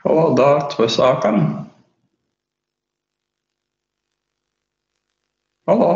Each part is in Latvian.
Halo, Dārts, vai sākam? Halo!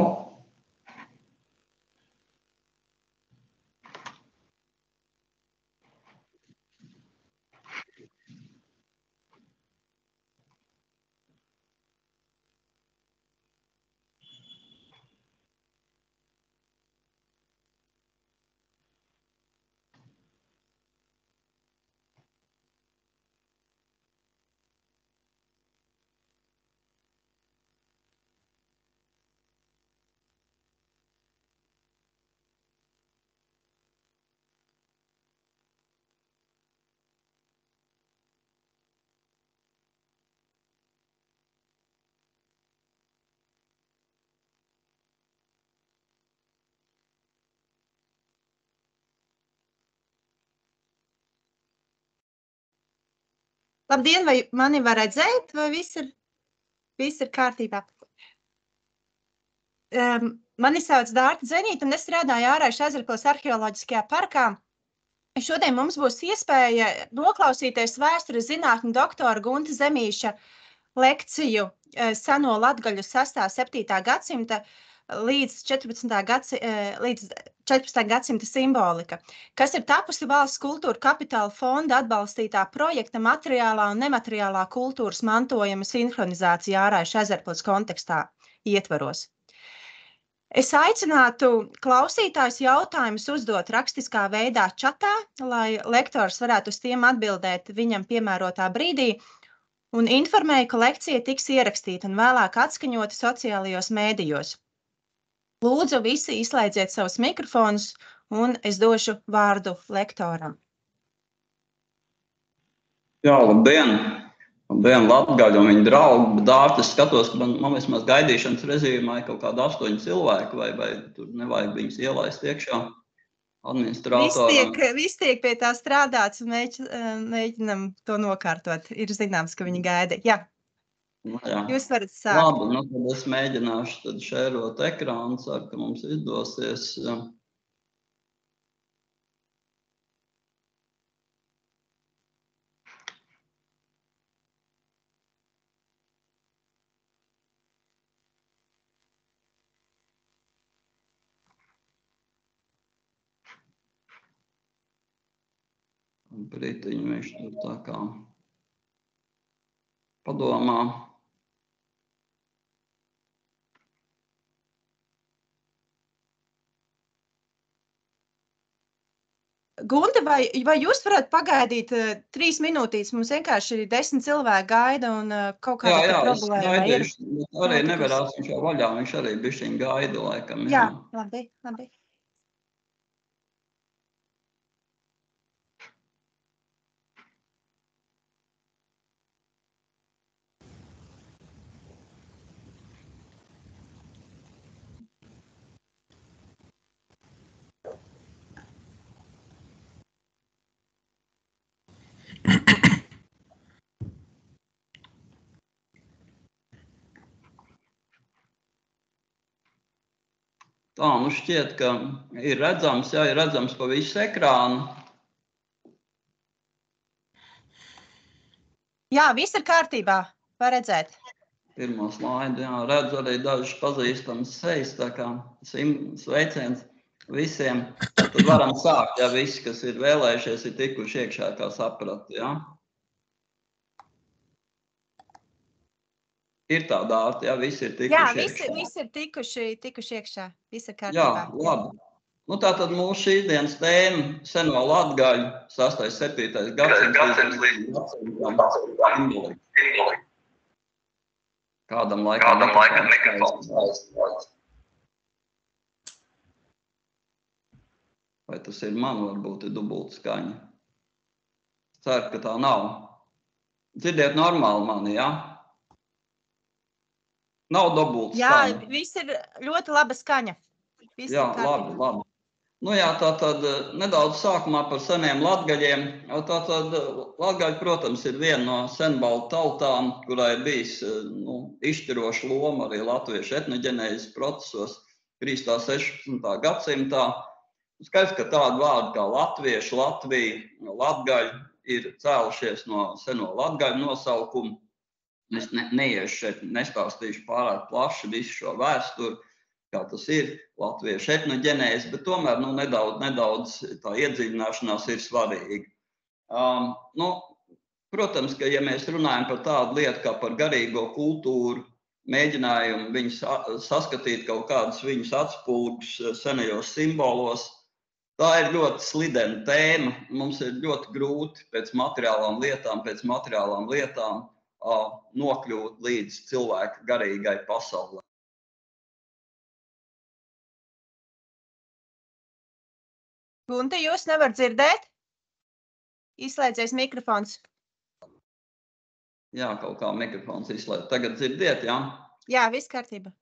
Labdien, vai mani var redzēt, vai viss ir kārtībā? Mani sauc Dārta Zenīta, un es strādāju Āraišu Ezerpils arheoloģiskajā parkā. Šodien mums būs iespēja noklausīties vēstures zinātņu doktora Gunta Zemīša lekciju seno latgaļu 6. 7. gadsimta līdz 14. gadsimta simbolika, kas ir tapusi Valsts kultūra kapitāla fonda atbalstītā projekta materiālā un nemateriālā kultūras mantojuma sinhronizācija Āraišu Ezerpils kontekstā ietvaros. Es aicinātu klausītājus jautājumus uzdot rakstiskā veidā čatā, lai lektors varētu uz tiem atbildēt viņam piemērotā brīdī, un informēju, ka lekcija tiks ierakstīta un vēlāk atskaņota sociālajos mēdījos. Lūdzu, visi izslēdziet savus mikrofonus, un es došu vārdu lektoram. Jā, labdien! Labdien, Latgaļi un viņa draugi, bet Dārta, es skatos, ka man vismaz gaidīšanas režīmā ir kaut kādi 8 cilvēki, vai tur nevajag viņus ielaist iekšā administratoram. Viss tiek pie tā strādāts un mēģinam to nokārtot. Ir zināms, ka viņi gaida. Jā. Jā. Jūs varat sākt. Labi, tad es mēģināšu tad šērot ekrānu, ceru, ka mums izdosies. Brītiņu viņš tur tā kā padomā. Gunta, vai jūs varat pagaidīt 3 minūtītes? Mums vienkārši 10 cilvēki gaida un kaut kāda problēma. Jā, es gaidīšu. Arī nevarās viņš jau vaļā, viņš arī bišķiņ gaida laikam. Jā, labi. Tā, nu šķiet, ka ir redzams, jā, ir redzams pa visu ekrānu. Jā, viss ir kārtībā, var redzēt. Pirmo slaidu, jā, redzu arī dažas pazīstamas sejas, tā kā sveiciens visiem. Tad varam sākt, ja visi, kas ir vēlējušies, ir tikuši iekšā, kā sapratu, jā. Ir tā Dārta, jā, visi ir tikuši iekšā. Jā, visi ir tikuši iekšā, viss ir kārtībā. Jā, labi. Nu, tātad mūsu šīs dienas tēma seno latgaļu 6. 7. gadsimts līdz kādam laikam mikrofons. Vai tas ir man, varbūt ir dubulta skaņa? Ceru, ka tā nav. Dzirdiet normāli mani, jā? Nav dubulta skaņa. Jā, viss ir ļoti laba skaņa. Jā, labi. Nu jā, tātad nedaudz sākumā par seniem latgaļiem. Tātad latgaļi, protams, ir viena no senbaltu tautām, kurā ir bijis izšķiroša loma arī latviešu etnoģenēzes procesos 13. 16. gadsimtā. Skaidrs, ka tādu vārdu kā latviešu, Latvija, latgaļi ir cēlušies no seno latgaļu nosaukumu. Es neiešu šeit, nestāstīšu pārāk plaši visu šo vēsturi, kā tas ir latviešu etnoģenēze, bet tomēr nedaudz tā iedziļināšanās ir svarīga. Protams, ka ja mēs runājam par tādu lietu kā par garīgo kultūru, mēģinājumu viņus saskatīt kaut kādus viņus atspulgus senajos simbolos, tā ir ļoti slidena tēma. Mums ir ļoti grūti pēc materiālām lietām nokļūt līdz cilvēka garīgai pasaulē. Gunte, jūs nevar dzirdēt? Izslēdzies mikrofons. Jā, kaut kā mikrofons izslēdz. Tagad dzirdiet, jā? Jā, viss kārtība.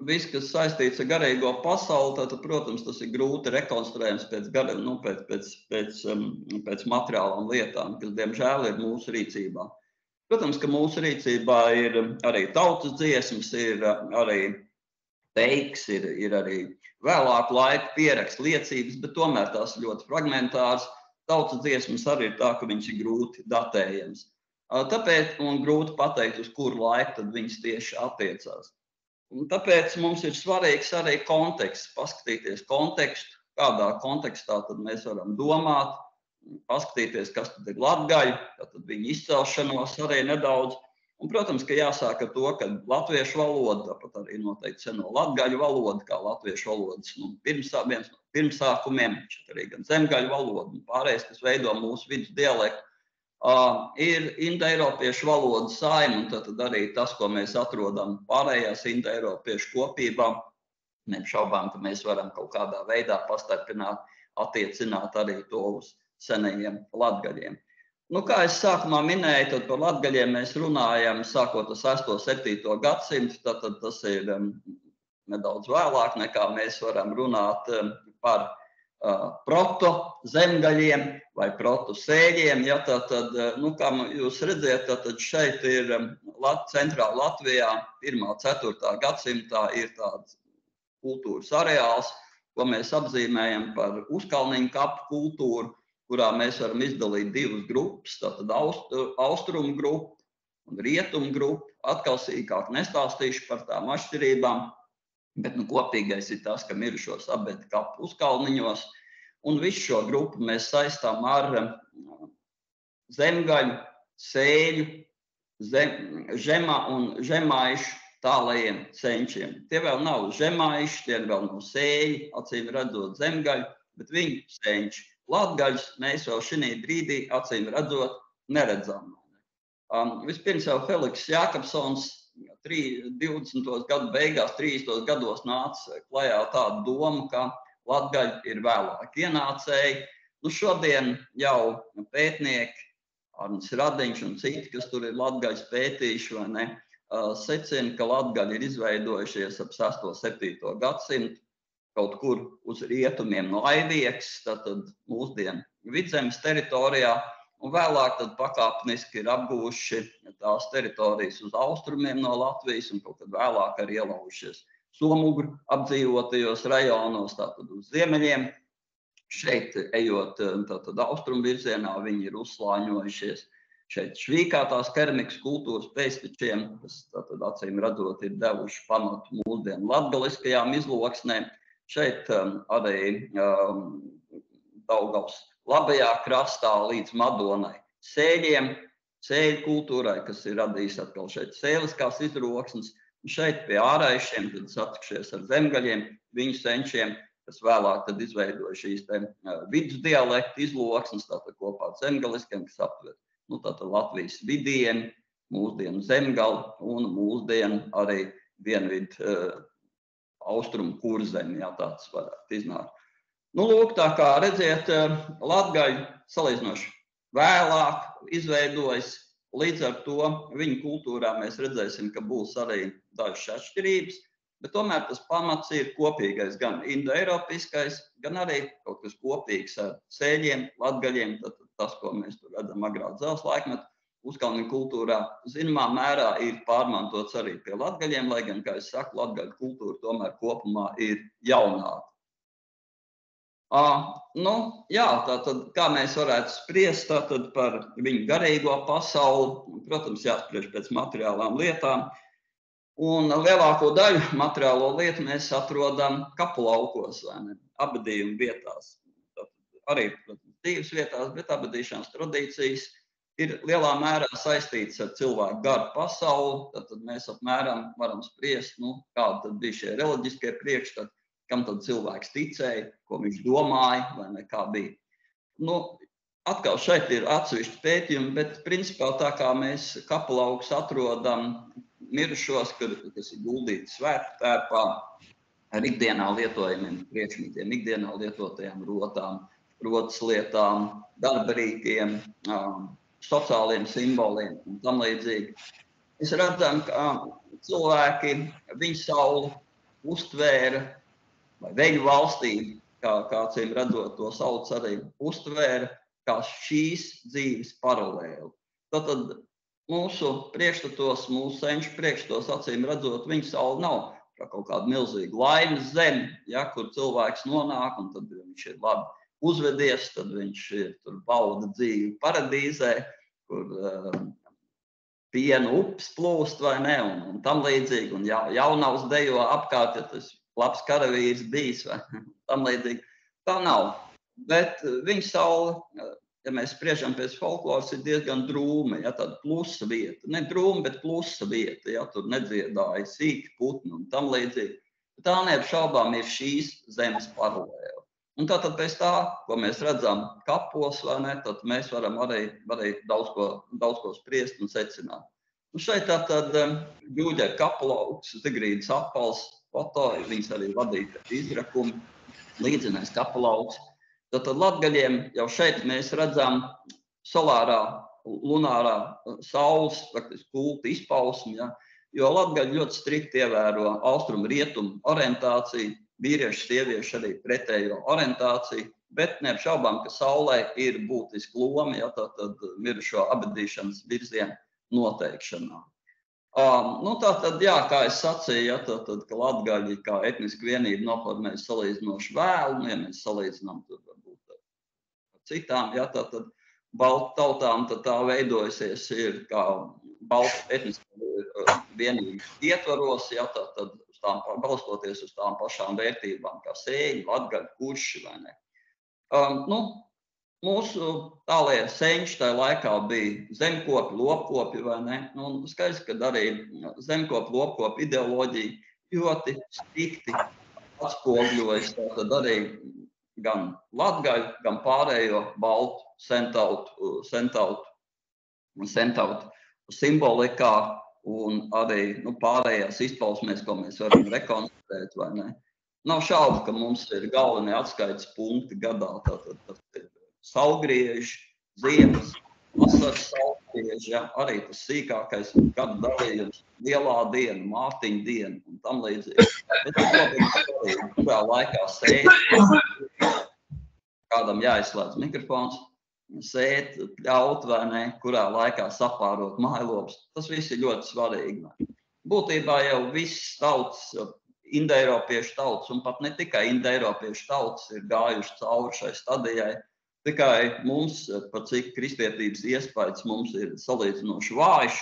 Viss, kas saistīts ar garīgo pasauli, tad, protams, tas ir grūti rekonstruējams pēc materiālām lietām, kas, diemžēl, ir mūsu rīcībā. Protams, ka mūsu rīcībā ir arī tautas dziesmas, ir arī teiks, ir arī vēlāku laiku pierakstu liecības, bet tomēr tās ir ļoti fragmentāras. Tautas dziesmas arī ir tā, ka viņš ir grūti datējams. Tāpēc man grūti pateikt, uz kuru laiku tad viņas tieši attiecās. Un tāpēc mums ir svarīgs arī konteksts, paskatīties kontekstu, kādā kontekstā tad mēs varam domāt, paskatīties, kas tad ir latgaļi, tad viņa izcelšanos arī nedaudz. Un, protams, ka jāsāk ar to, ka latviešu valoda, tāpat arī noteikti seno latgaļu valoda, kā latviešu valodas viens no pirmsākumiem, šeit arī gan zemgaļu valoda un pārējais, kas veido mūsu vidus dialektu, ir indoeiropiešu valodas saime, un tad arī tas, ko mēs atrodam pārējās indoeiropiešu kopībām, neapšaubām, ka mēs varam kaut kādā veidā pastarpināt, attiecināt arī to uz senajiem latgaļiem. Kā es sākumā minēju, tad par latgaļiem mēs runājam sākot ar 6. 7. gadsimtu, tad tas ir nedaudz vēlāk nekā mēs varam runāt par proto-zemgaļiem vai proto-sēļiem. Ja, kā jūs redzat, tad šeit ir centrāla Latvijā 1. 4. gadsimtā ir tāds kultūras areāls, ko mēs apzīmējam par uzkalniņu kapu kultūru, kurā mēs varam izdalīt divas grupas, tātad austrumu grupu un rietumu grupu. Atkal sīkāk nestāstīšu par tām atšķirībām. Bet kopīgais ir tas, ka mirušos apbēta kapu uzkalniņos, un visu šo grupu mēs saistām ar zemgaļu, sēļu, žemaišu tālajiem senčiem. Tie vēl nav žemaiši, tie vēl nav sēļi, acīm redzot zemgaļu, bet viņu senči. Latgaļus mēs vēl šī brīdī, acīm redzot, neredzam. Vispirms jau Feliks Jākapsons 20. gadu beigās, 30. gados nāca klajā tādu domu, ka latgaļi ir vēlāk ienācēji. Šodien jau pētnieki, Arnis Radiņš un citi, kas tur ir latgaļus pētījuši, vai ne, secina, ka latgaļi ir izveidojušies ap 6. 7. gadsimtu, kaut kur uz rietumiem no Aiviekas, tātad mūsdienu Vidzemes teritorijā. Un vēlāk tad pakāpeniski ir apgūši tās teritorijas uz austrumiem no Latvijas un kaut kad vēlāk arī ielaužies Somugru apdzīvotajos rajonos, tātad uz ziemeļiem. Šeit ejot tātad austrumu virzienā, viņi ir uzslāņojušies šeit švīkātās keramikas kultūras pēctečiem, kas tātad acīm redzot ir devuši pamatu mūsdienu latgaliskajām izloksnēm. Šeit arī Daugavas labajā krastā līdz Madonai sēļiem, sēļu kultūrai, kas ir radījis atkal šeit sēliskās izroksnes. Un šeit pie āraišiem tad satikšies ar zemgaļiem, viņu senčiem, kas vēlāk tad izveidoja šīs vidus dialektu izloksnes, tātad kopā ar zemgaliskiem, kas aptver tātad Latvijas vidieni, mūsdienu zemgali un mūsdienu arī dienvidu austrumu kurzemi, ja tāds varētu iznākt. Lūk, tā kā redziet, latgaļi salīdzinoši vēlāk izveidojas, līdz ar to viņu kultūrā mēs redzēsim, ka būs arī dažas atšķirības, bet tomēr tas pamats ir kopīgais, gan indoeiropiskais, gan arī kaut kas kopīgs ar sēļiem, latgaļiem, tad tas, ko mēs tur redzam agrāk dzelzs laikmetu, uzkalniņu kultūrā, zināmā mērā ir pārmantots arī pie latgaļiem, lai gan, kā es saku, latgaļu kultūra tomēr kopumā ir jaunāka. Jā, tātad, kā mēs varētu spriest tātad par viņu garīgo pasauli, protams, jāspriež pēc materiālām lietām, un lielāko daļu materiālo lietu mēs atrodam kapu laukos, vai ne, abadījuma vietās. Arī, protams, dzīves vietās, bet abadīšanas tradīcijas ir lielā mērā saistīts ar cilvēku garu pasauli, tad mēs apmēram varam spriest, kādi tad bija šie reliģiskie priekšstati, kam tad cilvēks ticēja, ko viņš domāja, vai ne, kā bija. Atkal šeit ir atsevišķi pētījumi, bet principā tā kā mēs kapulaukus atrodam mirušos, kas ir guldīti svētku tērpā, ar ikdienā lietojamiem priekšmetiem, ikdienā lietotajām rotām, rotas lietām, darbarīkiem, sociāliem simboliem un tam līdzīgi. Mēs redzam, ka cilvēki viņu sauli uztvēra, vai veļu valstību, kā cīm redzot to sauc arī, uztvēra kā šīs dzīves paralēli. Tātad mūsu priekšstatos, mūsu senču priekšstatos, acīm redzot, viņu sauli nav kā kaut kāda milzīga laimes zeme, kur cilvēks nonāk un tad viņš ir labi uzvedies, tad viņš tur bauda dzīvi paradīzē, kur piena upes plūst vai ne, un tam līdzīgi, un jaunavs dejo apkārt, ja tas labs karavīrs bijis vai tam līdzīgi. Tā nav, bet viņa saule, ja mēs spriežam pēc folkloras, ir diezgan drūma, tāda plusa vieta, ne drūma, bet plusa vieta, tur nedziedāja sīki putni un tam līdzīgi. Tā neapšaubām ir šīs zemes paralēle. Un tātad pēc tā, ko mēs redzam kapos, vai ne, tad mēs varam arī daudz ko spriest un secināt. Un šeit tātad Ģūģeru kapulauks, Zigrīdas apals, foto, viņas arī vadīja izrakumi, līdzinājs kapulauks. Tātad latgaļiem jau šeit mēs redzam solārā, lunārā saules, faktiski kulta izpausmi, jo latgaļi ļoti strikti ievēro austrumu-rietumu orientāciju, vīrieši, sievieši arī pretējo orientāciju, bet neapšaubām, ka saulē ir būtiska loma, tātad mirušo abadīšanas virzienu noteikšanā. Tātad, kā es sacīju, tātad, ka latgaļi kā etniska vienība noformējas salīdzinoši vēlu, ja mēs salīdzinām tur varbūt ar citām, tātad baltu tautām tad tā veidojusies ir kā baltu etniska vienība ietvaros, tātad balstoties uz tām pašām vērtībām, kā sēļi, latgaļi, kurši, vai ne. Mūsu tālie senči tajā laikā bija zemkopi, lopkopi, vai ne. Un skaidrs, ka arī zemkopi, lopkopi ideoloģija ļoti strikti atspoguļojas tātad arī gan latgaļu, gan pārējo baltu sentautu simbolikā un arī pārējās izpausmēs, ko mēs varam rekonstruēt, vai ne. Nav šaubu, ka mums ir galvenie atskaites punkti gadā, tātad ir saulgrieži, ziemas, vasaras saulgrieži, arī tas sīkākais gada dalījums, lielā diena, mātiņa diena un tam līdzīgi. Bet, protams, kurā laikā sēt, kādam jāizslēdz mikrofons, sēt, pļaut vai ne, kurā laikā sapārot mājlopus. Tas viss ir ļoti svarīgi. Būtībā jau viss tautas, indoeiropiešu tautas, un pat ne tikai indoeiropiešu tautas ir gājuši cauri šai stadijai, tikai mums, par cik kristietības iespējas mums ir salīdzinoši vājš,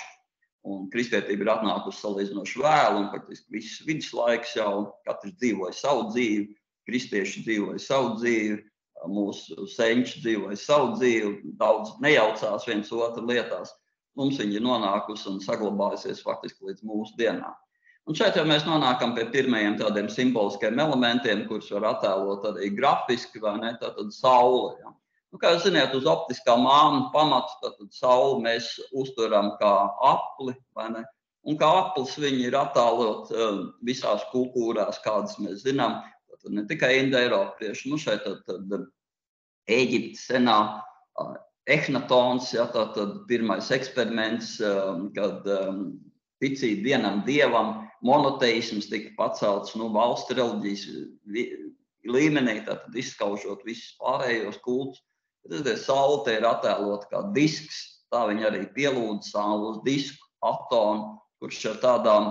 un kristietība ir atnākusi salīdzinoši vēlu, un faktiski viss viduslaiks jau, katrs dzīvoja savu dzīvi, kristieši dzīvoja savu dzīvi, mūsu senči dzīvoja savu dzīvi, daudz nejaucās viens otru lietās. Mums viņi ir nonākusi un saglabājusies faktiski līdz mūsu dienām. Un šeit jau mēs nonākam pie pirmajiem tādiem simboliskiem elementiem, kurus var attēlot arī grafiski, vai ne, tātad saule. Kā jūs ziniet, uz optiskā māma pamatu, tātad sauli mēs uztveram kā apli, vai ne, un kā aplis viņi ir attēlot visās kultūrās, kādas mēs zinām. Tad ne tikai indoeiropieši, šeit tad Ēģiptes senā Ehnatons, tātad pirmais eksperiments, kad ticība vienam dievam, monoteisms tika pacelts valstu reliģijas līmenī, tātad izskaužot visus pārējos kultus. Tad saule ir attēlota kā disks, tā viņi arī pielūdza sauli uz disku, atonu, kurš ar tādām,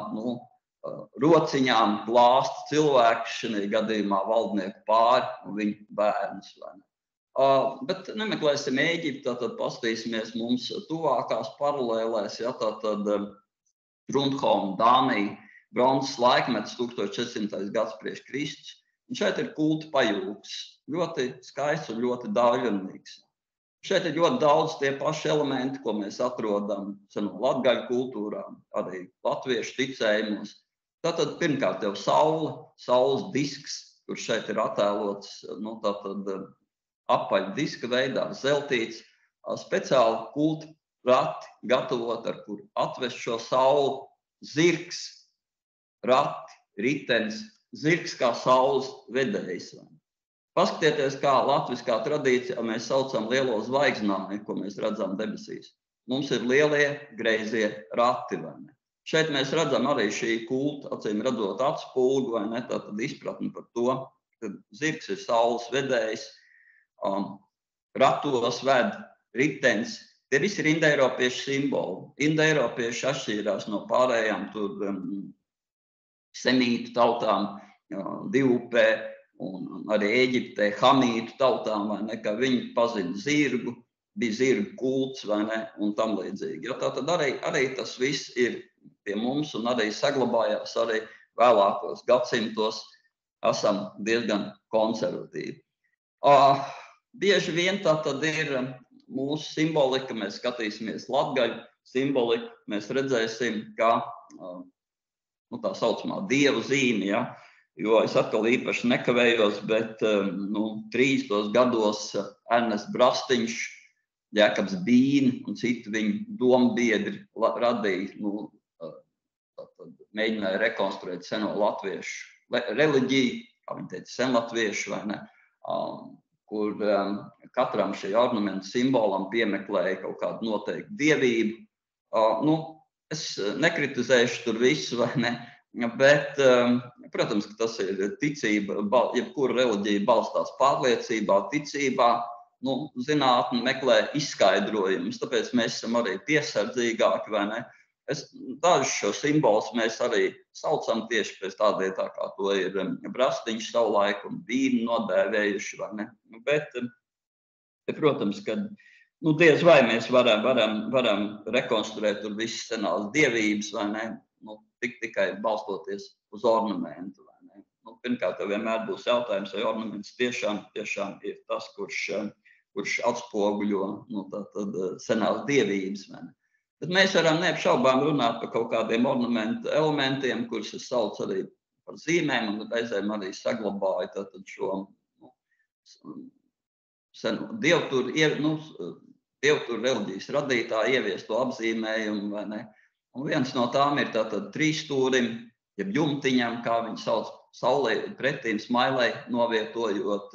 rociņām glāst cilvēku, šajā gadījumā valdnieku pāri un viņu bērnus. Bet nemeklēsim Ēģipti, tad paskatīsimies mums tuvākās paralēlēs, ja tātad Trundholm, Dānija, bronzas laikmets, 1400. gads priekš Kristus. Un šeit ir kulta pajūgs, ļoti skaists un ļoti daudzjūtīgs. Šeit ir ļoti daudz tie paši elementi, ko mēs atrodam seno latgaļu kultūrā, arī latviešu ticējumos. Tātad pirmkārt jau saule, saules disks, kurš šeit ir attēlots, tātad apaļa diska veidā, zeltīts, speciāli kulta rati gatavot, ar kur atvest šo sauli, zirgs, rati, ritenis, zirgs kā saules vedējs. Paskatieties, kā latviskā tradīcijā mēs saucam lielo zvaigznāju, ko mēs redzam debesīs. Mums ir lielie greizie rati, vai ne? Šeit mēs redzam arī šī kulta, acīm redzot atspulgu, vai ne, tātad izpratni par to, ka zirgs ir saules vedējs, ratos ved ritenis. Tie visi ir indoeiropiešu simboli. Indoeiropieši atšķīrās no pārējām tur semītu tautām, divupē, un arī Ēģiptē hamītu tautām, vai ne, ka viņi pazina zirgu, bija zirgu kults, vai ne, un tam līdzīgi. Jo tātad arī tas viss ir pie mums un arī saglabājās arī vēlākos gadsimtos, esam diezgan konservatīvi. Bieži vien tātad ir mūsu simbolika, mēs skatīsimies latgaļu simboliku, mēs redzēsim, ka tā saucamā dievu zīme, ja, jo es atkal īpaši nekavējos, bet 30. gados Ernests Brastiņš, Jēkabs Bīni un citi viņu dombiedri radīja, mēģināja rekonstruēt seno latviešu reliģiju, kā viņi teica, senlatviešu, vai ne, kur katram šī ornamentu simbolam piemeklēja kaut kādu noteiktu dievību. Es nekritizēšu tur visu, vai ne, bet, protams, ka tas ir ticība, jebkura reliģija balstās pārliecībā, ticībā, zinātne meklē izskaidrojumus, tāpēc mēs esam arī piesardzīgāki, vai ne. Dažus šo simbolus mēs arī saucam tieši pēc tādiem, tā kā to ir Brastiņš savulaik un Bīni nodēvējuši, vai ne. Bet, protams, ka diez vai mēs varam rekonstruēt tur visas senās dievības, vai ne, tikai balstoties uz ornamentu, vai ne. Pirmkārt, vienmēr būs jautājums, vai ornaments tiešām ir tas, kurš atspoguļo senās dievības, vai ne. Bet mēs varam neapšaubām runāt par kaut kādiem ornamentu elementiem, kurus es saucu arī par zīmēm, un reizēm arī saglabāju tātad šo senu dievturu reliģijas radītāju ieviesto apzīmējumu, vai ne. Un viens no tām ir tātad trīsstūrim, jeb jumtiņam, kā viņi sauc, saulē pretīm smailei, novietojot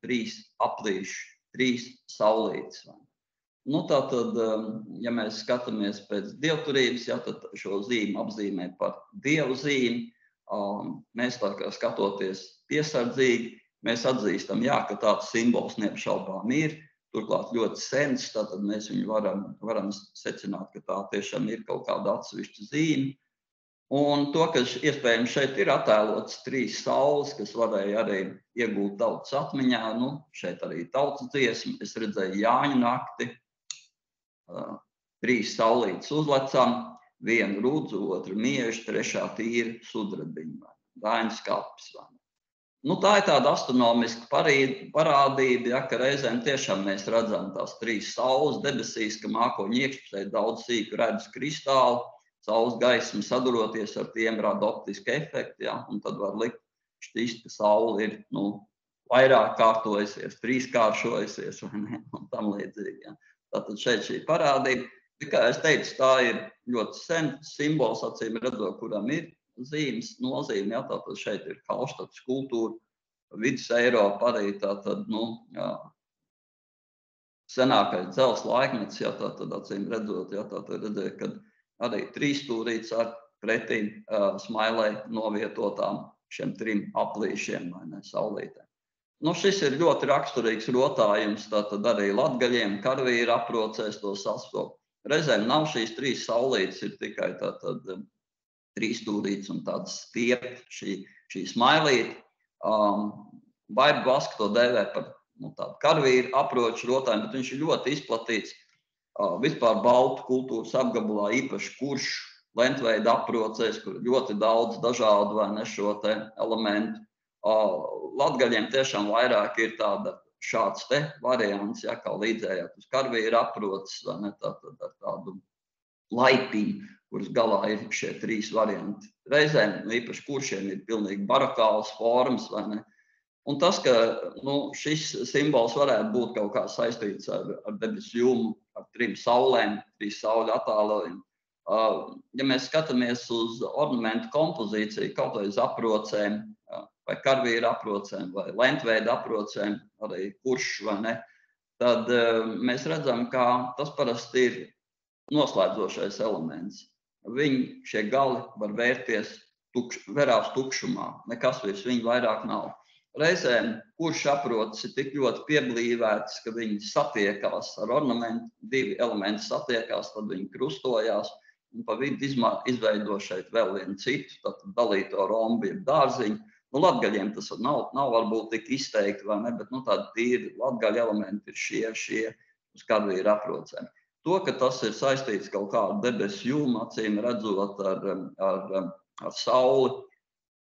trīs aplīšu, trīs saulītes. Tātad, ja mēs skatāmies pēc dievturības, tad šo zīmi apzīmē par dievu zīmi, mēs tā kā skatoties piesardzīgi, mēs atzīstam, ka tāds simbols neapšaubām ir, turklāt ļoti sens, tātad mēs viņu varam secināt, ka tā tiešām ir kaut kāda atsevišķa zīme. Un to, kas iespējams šeit ir attēlots trīs saules, kas varēja arī iegūt tautas atmiņā, šeit arī tautas dziesma, es redzēju Jāņu nakti, trīs saulītes uzlecam, vienu rudzu, otru miežu, trešā tīra sudrabiņa, daiņu skapis. Tā ir tāda astronomiska parādība, ka reizēm tiešām mēs redzam tās trīs saules debesīs, ka mākoņu iekšpusē daudz sīku redz kristālu, saules gaismu saduroties ar tiem rada optiski efekti, un tad var likt šķist, ka saule ir, vairāk kārtojusies, trīskāršojusies, vai ne, un tam līdzīgi, Tātad šeit šī parādība, kā es teicu, tā ir ļoti sen simbols, acīm redzot, kuram ir zīmes nozīme, tātad šeit ir Hallstatas kultūra, Vidus Eiropa arī tātad, senākais dzels laikmets, tātad acīm redzot, tātad redzēja, ka arī trīsstūrīts ar pretīm smailei novietotām šiem trim aplīšiem, vai ne, saulītēm. Šis ir ļoti raksturīgs rotājums, tātad arī latgaļiem, karavīri aprocēs to sastopu. Reizēm nav šīs trīs saulītes, ir tikai tātad trīsstūrītes un tāds stiepti, šī smailīte. Baiba Baska to dēvē par tādu karavīru aproču rotājumu, bet viņš ir ļoti izplatīts vispār baltu kultūras apgabalā, īpaši kuršu lentveida aprocēs, kur ļoti daudz dažādu šo te elementu. Latgaļiem tiešām vairāk ir šāds te variants, kā līdzējāt uz karavīru aproces, tātad ar tādu laipiņu, kuras galā ir šie trīs varianti. Reizēm, īpaši kuršiem, ir pilnīgi barokāls formas, vai ne? Un tas, ka šis simbols varētu būt kaut kā saistīts ar debesu jumu, ar trim saulēm, trīs sauļu attēlojumi. Ja mēs skatāmies uz ornamentu kompozīciju, kaut vai uz aprocēm, vai karavīru aprocēm, vai lentveida aprocēm, arī kurš, vai ne, tad mēs redzam, ka tas parasti ir noslēdzošais elements. Šie gali var vērties verās tukšumā, nekas virs viņu vairāk nav. Reizēm kurš aproces ir tik ļoti pieblīvēts, ka viņi satiekās ar ornamentu, divi elementi satiekās, tad viņi krustojās un pa vidu izveido šeit vēl vienu citu, tad dalīto rombu jeb dārziņu. Latgaļiem tas nav varbūt tik izteikti, vai ne, bet tādi tīri latgaļu elementi ir šie uz karavīru aprocēm. To, ka tas ir saistīts kaut kādu debesu jumu, acīm redzot ar sauli,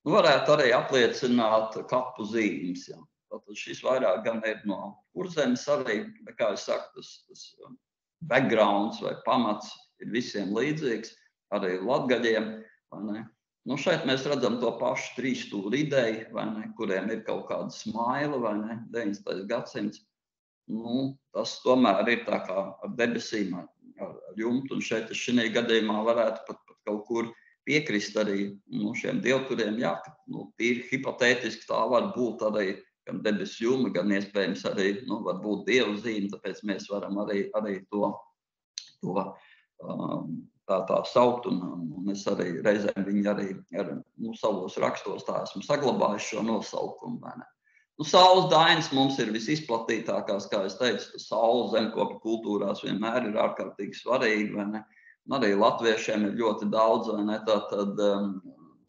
varētu arī apliecināt kapu zīmes. Tātad šis vairāk gan ir no Kurzemes arī, bet, kā es saku, tas backgrounds vai pamats ir visiem līdzīgs, arī latgaļiem, vai ne? Šeit mēs redzam to pašu trīsstūru ideju, vai ne, kuriem ir kaut kāda smaila, vai ne, 19. gadsimts. Tas tomēr ir tā kā ar debesīm, ar jumtu, un šeit šī gadījumā varētu pat kaut kur piekrist arī šiem dievturiem, ka tīri hipotētiski tā var būt arī gan debesu juma, gan iespējams arī var būt dievu zīme, tāpēc mēs varam arī to tā saukt, un es arī reizēm viņi arī savos rakstos tā esmu saglabājis šo nosaukumu, vai ne. Saules dainas mums ir visizplatītākās, kā es teicu, saules zemkopju kultūrās vienmēr ir ārkārtīgi svarīgi, vai ne. Arī latviešiem ir ļoti daudz, vai ne, tātad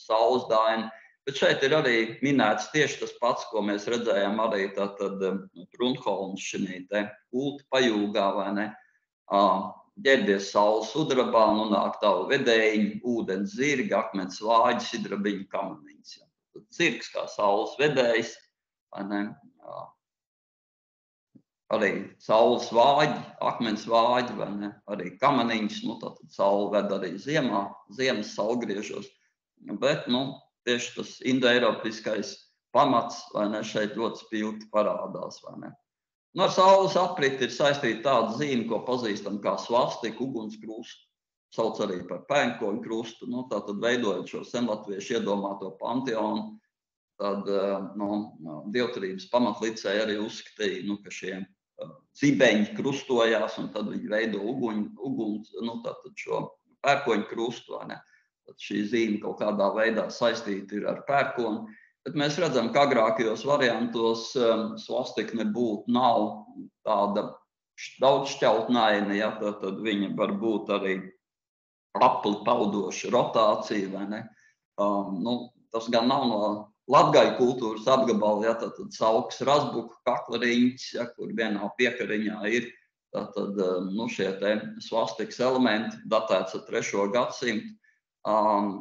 saules daina. Bet šeit ir arī minēts tieši tas pats, ko mēs redzējām arī tātad Brunholms šinī te kulta pajūgā, vai ne. Ģērbies saules sudrabā, nāk tavu vedējiņu, ūdens zirgi, akmens vāģi, sidrabiņu kamaniņas. Cirks kā saules vedējs, vai ne. Arī saules vāģi, akmens vāģi, vai ne, arī kamaniņas, tātad saule ved arī ziemas saulgriežos. Bet, tieši tas indoeiropiskais pamats, vai ne, šeit ļoti spilgti parādās, vai ne. Ar saules apriti ir saistīta tāda zīme, ko pazīstam kā svastika, ugunskrustu, sauc arī par pēnkoņu krustu, tātad veidojot šo senlatviešu iedomāto panteonu, tad dievturības pamatlicēji arī uzskatīja, ka šie cibeņi krustojās, un tad viņi veido uguns, tātad šo pērkoņu krustu, vai ne. Tad šī zīme kaut kādā veidā saistīta ir ar pērkonu. Bet mēs redzam, ka agrākajos variantos svastika nav tāda daudz šķautnaina, tad viņa var būt arī apli paudoša rotācija, vai ne. Tas gan nav no latgaļu kultūras apgabala, tad sauks razbuku kaklariņķis, kur vienā piekariņā ir tātad šie te svastikas elementi, datēts ar 3. gadsimtu.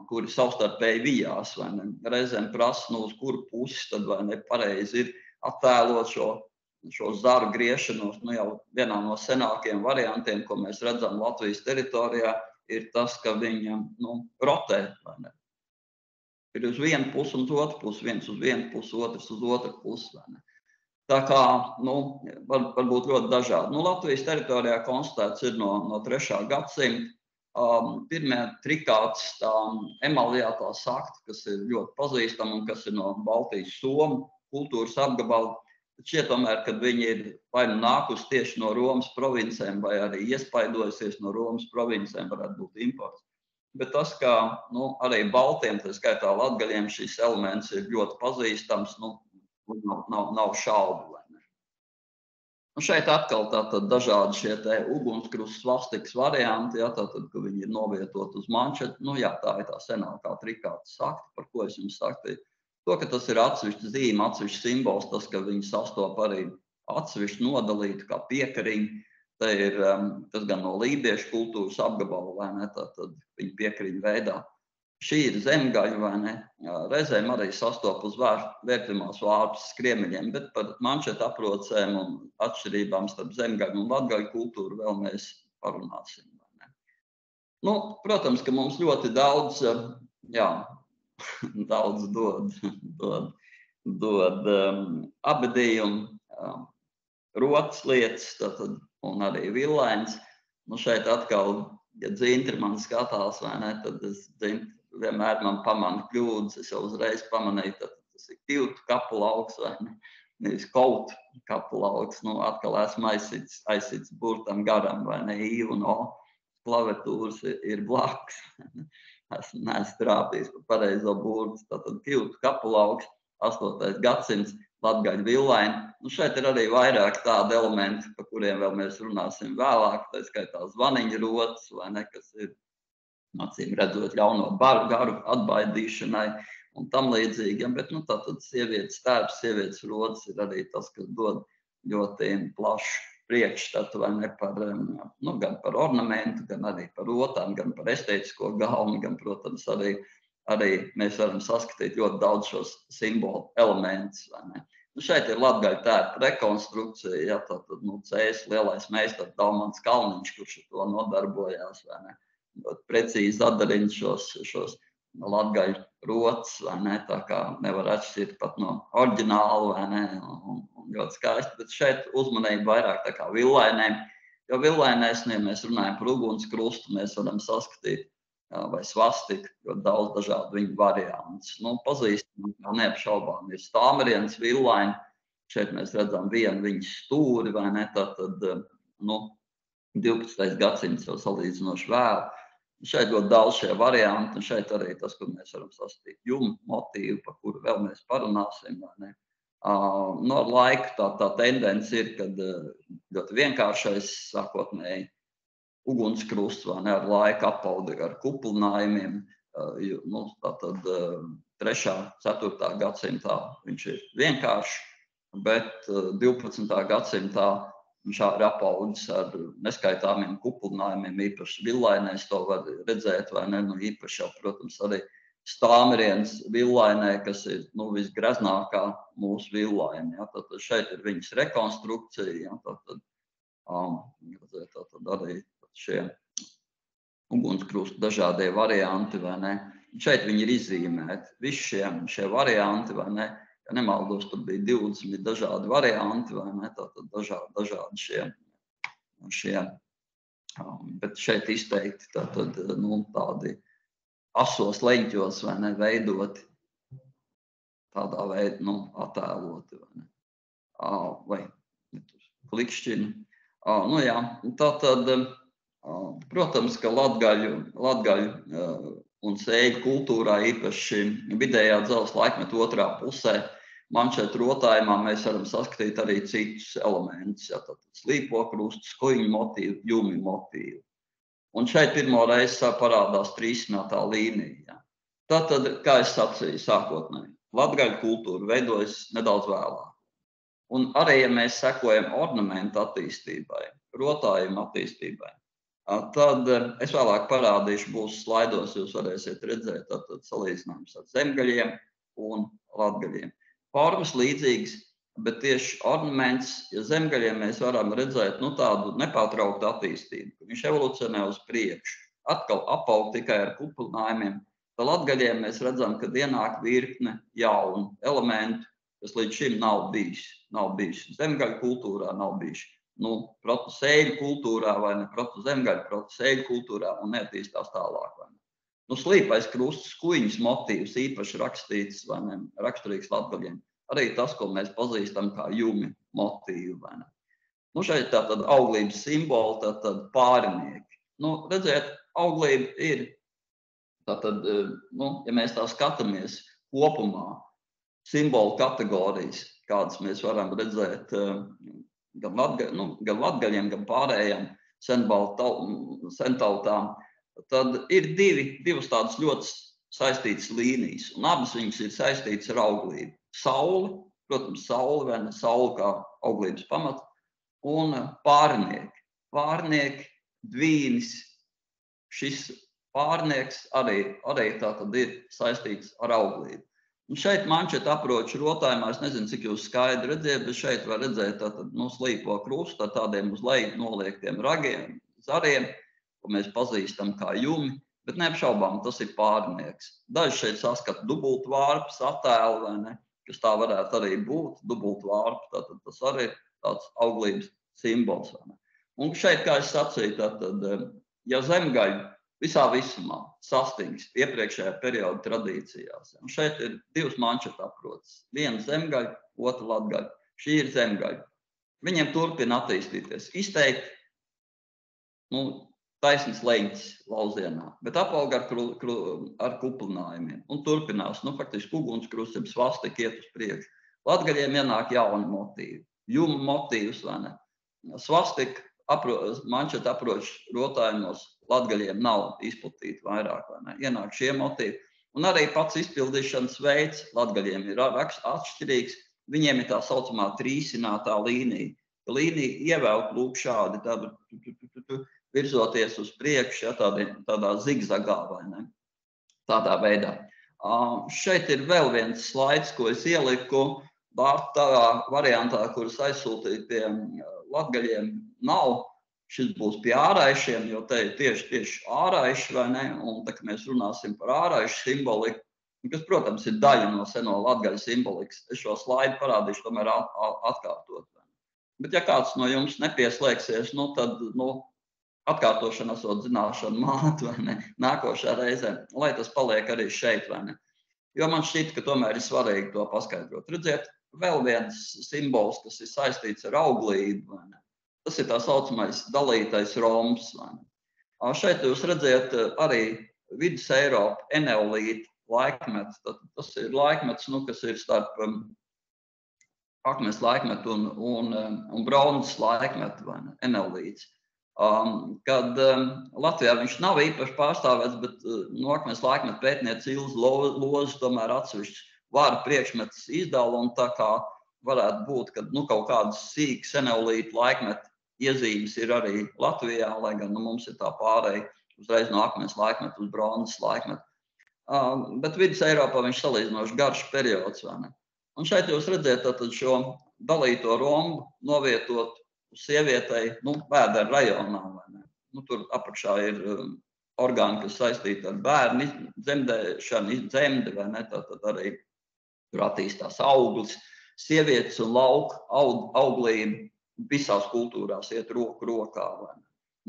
Kuri savstarpēji vijās, vai ne. Reizēm prasa, uz kuru pusi tad vai ne pareizi ir attēlot šo zaru griešanos. Jau vienā no senākiem variantiem, ko mēs redzam Latvijas teritorijā, ir tas, ka viņa rotē, vai ne. Ir uz vienu pusi un uz otru pusi, viens uz vienu pusi, otrs uz otru pusi, vai ne. Tā kā, var būt ļoti dažādi. Latvijas teritorijā konstatēts ir no 3. gadsimta. Pirmie trikāts tā emaljātā sakta, kas ir ļoti pazīstama un kas ir no Baltijas somu kultūras apgabala. Šķiet tomēr, kad viņi ir vai nākusi tieši no Romas provincēm vai arī iespaidojusies no Romas provincēm, varētu būt imports. Bet tas, ka arī baltiem, tā skaitā latgaļiem, šis elements ir ļoti pazīstams, nav šaubu. Šeit atkal tātad dažādi šie te ugunskrusta svastikas varianti, ja, tātad, ka viņi ir novietot uz manšetu. Tā ir tā senākā trikāta sakta, par ko es jums saku. To, ka tas ir atsevišķi zīme, atsevišķi simbols, tas, ka viņi sastop arī atsevišķi nodalītu kā piekariņi. Tas gan no lībiešu kultūras apgabala, vai ne, tātad viņi piekariņu veidā. Šī ir zemgaļa, vai ne? Reizēm arī sastop uz vērtimās vārtus skriemeļiem, bet par manšetu aprocēm un atšķirībām starp zemgaļu un latgaļu kultūru vēl mēs parunāsim. Vai ne? Protams, ka mums ļoti daudz, daudz dod abedījumu, rotas lietas, tātad, un arī villains. Šeit atkal, ja dzintri man skatās, vai ne, tad es vienmēr man pamana kļūdas, es jau uzreiz pamanīju, tad tas ir tiltu kapu lauks, vai ne, nevis kautu kapu lauks. Atkal esmu aizsits burtam garam, vai ne, I un O, klaviatūras ir blakus. Esmu trāpījis par pareizo burtu, tātad tiltu kapu lauks, 8. gadsimts, latgaļu villaini. Šeit ir arī vairāk tādi elementi, par kuriem vēl mēs runāsim vēlāk, tā skaitā zvaniņa rotas, vai ne, kas ir acīm redzot ļaunot garu atbaidīšanai un tam līdzīgi. Bet tātad sievietes tērps, sievietes rodas ir arī tas, kas dod ļoti plašu priekšstatu, vai ne, gan par ornamentu, gan arī par rotām, gan par estētisko gaumi, gan, protams, arī mēs varam saskatīt ļoti daudz šos simbolu elementus, vai ne. Šeit ir latgaļu tērpa rekonstrukcija, ja, tātad, Cēsis lielais meistars Dalmans Kalniņš, kurš ar to nodarbojās, vai ne. Ļoti precīzi atdarina šos latgaļu rotas, vai ne, tā kā nevar atšķirt pat no oriģināla, vai ne, un ļoti skaisti, bet šeit uzmanība vairāk tā kā villainēm, jo villainēs, ja mēs runājam par ugunskrustu, mēs varam saskatīt vai svastiku, jo daudz dažādu viņu variantus. Pazīstami, kā neapšaubām, ir stāmeriens villaini, šeit mēs redzam vienu viņas stūri, vai ne, tātad, 12. gadsimts jau salīdzinoši vēl. Šeit ļoti daudz šie varianti, un šeit arī tas, kur mēs varam saskatīt jumu motīvu, par kuru vēl mēs parunāsim. Ar laiku tā tendence ir, kad ļoti vienkāršais sākotnēji ugunskrusts, vai ne, ar laiku apauga ar kuplinājumiem. Tātad 3. 4. gadsimtā viņš ir vienkāršs, bet 12. gadsimtā viņš ir apaudzis ar neskaitāmiem kuplinājumiem, īpaši villainēs to var redzēt, vai ne, īpaši jau, protams, arī stāmeriens villainē, kas ir visgreznākā mūsu villaini. Ja, tad šeit ir viņas rekonstrukcija, ja, tad arī šie ugunskrusta dažādie varianti, vai ne. Šeit viņi ir izzīmēti. Visi šie varianti, vai ne, ja nemaldos, tur bija 20 dažādi varianti, vai ne, tātad dažādi šie, bet šeit izteikti tātad, tādi asos leņķos, vai ne, veidoti, tādā veidā, attēloti, vai ne, vai klikšķini. Tātad, protams, ka latgaļu un sēļu kultūrā, īpaši vidējā dzelzs laikmeta otrā pusē, manšetu rotājumā mēs varam saskatīt arī citus elementus, ja, tātad slīpokrustu, skuiņu motīvu, jumi motīvu. Un šeit pirmo reizi parādās trīsinātā līnija. Ja. Tātad, kā es sacīju sākotnēji, latgaļu kultūra veidojas nedaudz vēlāk. Un arī, ja mēs sekojam ornamentu attīstībai, rotājumu attīstībai, tad es vēlāk parādīšu, būs slaidos, jūs varēsiet redzēt, tātad salīdzinājums ar zemgaļiem un latgaļiem. Formas līdzīgas, bet tieši ornaments, ja zemgaļiem mēs varam redzēt tādu nepārtrauktu attīstību, viņš evolucionē uz priekšu, atkal apaug tikai ar kuplinājumiem. Tad latgaļiem mēs redzam, ka ienāk virkne jaunu elementu, kas līdz šim nav bijis. Zemgaļu kultūrā nav bijis. Protu-sēļu kultūrā, vai ne, protu-zemgaļu, protu-sēļu kultūrā un neattīstās tālāk. Vai ne. Slīpais krusts, skuiņas motīvs, īpaši rakstīts, vai ne, raksturīgs latgaļiem. Arī tas, ko mēs pazīstam kā jumi motīvu, vai ne. Šeit tātad auglības simboli, tātad pārinieki. Redziet, auglība ir, tātad, ja mēs tā skatāmies kopumā, simbolu kategorijas, kādas mēs varam redzēt gan latgaļiem, gan pārējām sentautām, tad ir divas tādas ļoti saistītas līnijas, un abas viņas ir saistītas ar auglību. Saule, protams, saule kā auglības pamats, un pārnieki. Pārnieki, dvīnis, šis pārnieks arī tātad ir saistīts ar auglību. Un šeit mančeta aproču rotājumā, es nezinu, cik jūs skaidri redzējat, bet šeit var redzēt tātad slīpo krustu ar tādiem uz leju noliektiem ragiem, zariem, ko mēs pazīstam kā jumi, bet neapšaubām tas ir pārnieks. Daži šeit saskata dubultvārpas attēlu, vai ne, kas tā varētu arī būt, dubultvārpa, tātad tas arī ir tāds auglības simbols. Vai ne. Un šeit, kā es sacīju, tātad, ja zemgaļi visā visumā sastingst iepriekšējā perioda tradīcijās. Un šeit ir divas mančeta aproces. Viena zemgaļa, otra latgaļa. Šī ir zemgaļa. Viņiem turpina attīstīties. Izteikti taisnas leņķis lauzienā, bet apaug ar kuplinājumiem. Un turpinās, faktiski ugunskrusts, svastika iet uz priekšu. Latgaļiem ienāk jauni motīvi. Juma motīvs, vai ne? Svastika mančeta aproču rotājumos latgaļiem nav izplatīti vairāk, vai ne? Ienāk šie motīvi. Un arī pats izpildīšanas veids latgaļiem ir atšķirīgs. Viņiem ir tā saucamā trīsinātā līnija. Līnija ievelk lūk šādi, virzoties uz priekšu, tādā zigzagā, vai ne? Tādā veidā. Šeit ir vēl viens slaids, ko es ieliku tādā variantā, kuras aizsūtīt pie latgaļiem nav. Šis būs pie āraišiem, jo te ir tieši āraiši, vai ne? Un tā, ka mēs runāsim par āraišu simboliku, kas, protams, ir daļa no seno latgaļu simbolikas. Es šo slaidu parādīšu tomēr atkārtot. Bet ja kāds no jums nepieslēgsies, tad atkārtošana esot zināšana māte, vai ne? Nākošā reizē, lai tas paliek arī šeit, vai ne? Jo man šķiet, ka tomēr ir svarīgi to paskaidrot. Redziet, vēl viens simbols, kas ir saistīts ar auglību, vai ne? Tas ir tā saucamais dalītais rombs. Šeit jūs redzēt arī vidus Eiropa eneolīta laikmets. Tas ir laikmets, kas ir starp akmens laikmetu un bronzas laikmetu, vai ne, eneolīts. Kad Latvijā viņš nav īpaši pārstāvēts, bet akmens laikmetu pētniece Ilze Loze tomēr atsevišķs vāra priekšmetus izdala, un tā kā varētu būt, ka kaut kādas sīkas eneolīta laikmetu iezīmes ir arī Latvijā, lai gan mums ir tā pārēja uzreiz no akmens laikmetu uz bronzas laikmetu. Bet vidus Eiropā viņš salīdzinoši garš periods, vai ne? Un šeit jūs redzēt šo dalīto rombu novietot uz sievietei, vēdera rajonā, vai ne? Tur apakšā ir orgāni, kas saistīti ar bērnu dzemdēšanu, dzemdi, vai ne? Tad arī tur attīstās auglis, sievietes un lauka auglība. Visās kultūrās iet roku rokā.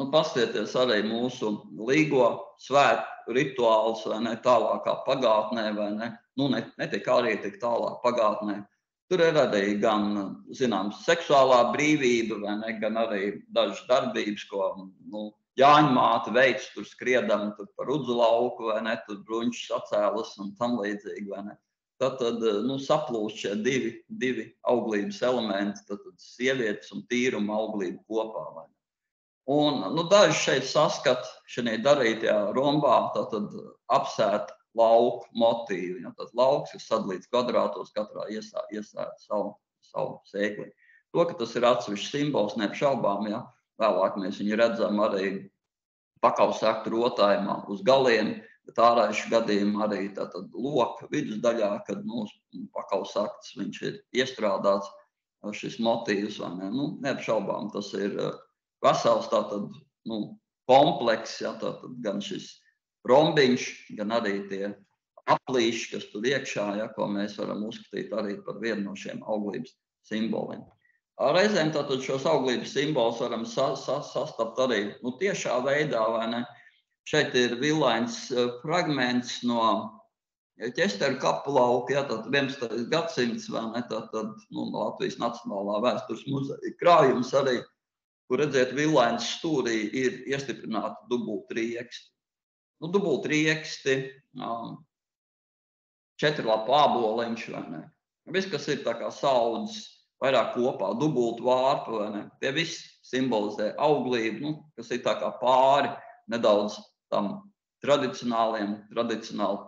Paskatieties arī mūsu līgo svētu rituālus, vai ne, tālākā pagātnē, vai ne, ne tik arī tik tālāk pagātnē. Tur ir arī gan, zināms, seksuālā brīvība, vai ne, gan arī dažas darbības, ko Jāņa māte veids, tur skriedam tur par udzu lauku, vai ne, tur bruņšas sacēlas un tam līdzīgi, vai ne. Tad saplūst šie divi auglības elementi, tad sievietes un tīruma auglība kopā. Vai ne. Un daži šeit saskat šajā darītajā rombā apsēt lauku motīvu. Ja, tad lauks ir sadalīts kvadrātos, katrā iesēt savu sēkli. To, ka tas ir atsevišķs simbols, neapšaubām, ja, vēlāk mēs viņu redzam arī pakausaktu rotājumā uz galiem, bet āraišu gadījumā arī loka vidusdaļā, kad pakausakts viņš ir iestrādāts šis motīvs, vai ne? Neapšaubām tas ir vesels komplekss, ja, gan šis rombiņš, gan arī tie aplīši, kas tur iekšā, ja, ko mēs varam uzskatīt arī par vienu no šiem auglības simboliem. Reizēm šos auglības simbolus varam sastapt arī tiešā veidā, vai ne? Šeit ir villains fragments no ķesteru kapu lauka, ja, 11. gadsimts, vai ne, Latvijas Nacionālā vēstures muzeja krājums arī, kur redzēt villains stūrī ir iestiprināti dubultrieksti. Dubultrieksti, četrlapu āboliņš, vai ne. Viss, kas ir tā kā saudzes vairāk kopā, dubultu vārpu, vai ne? Tie visi simbolizē auglību, kas ir tā kā pāri nedaudz tam tradicionāli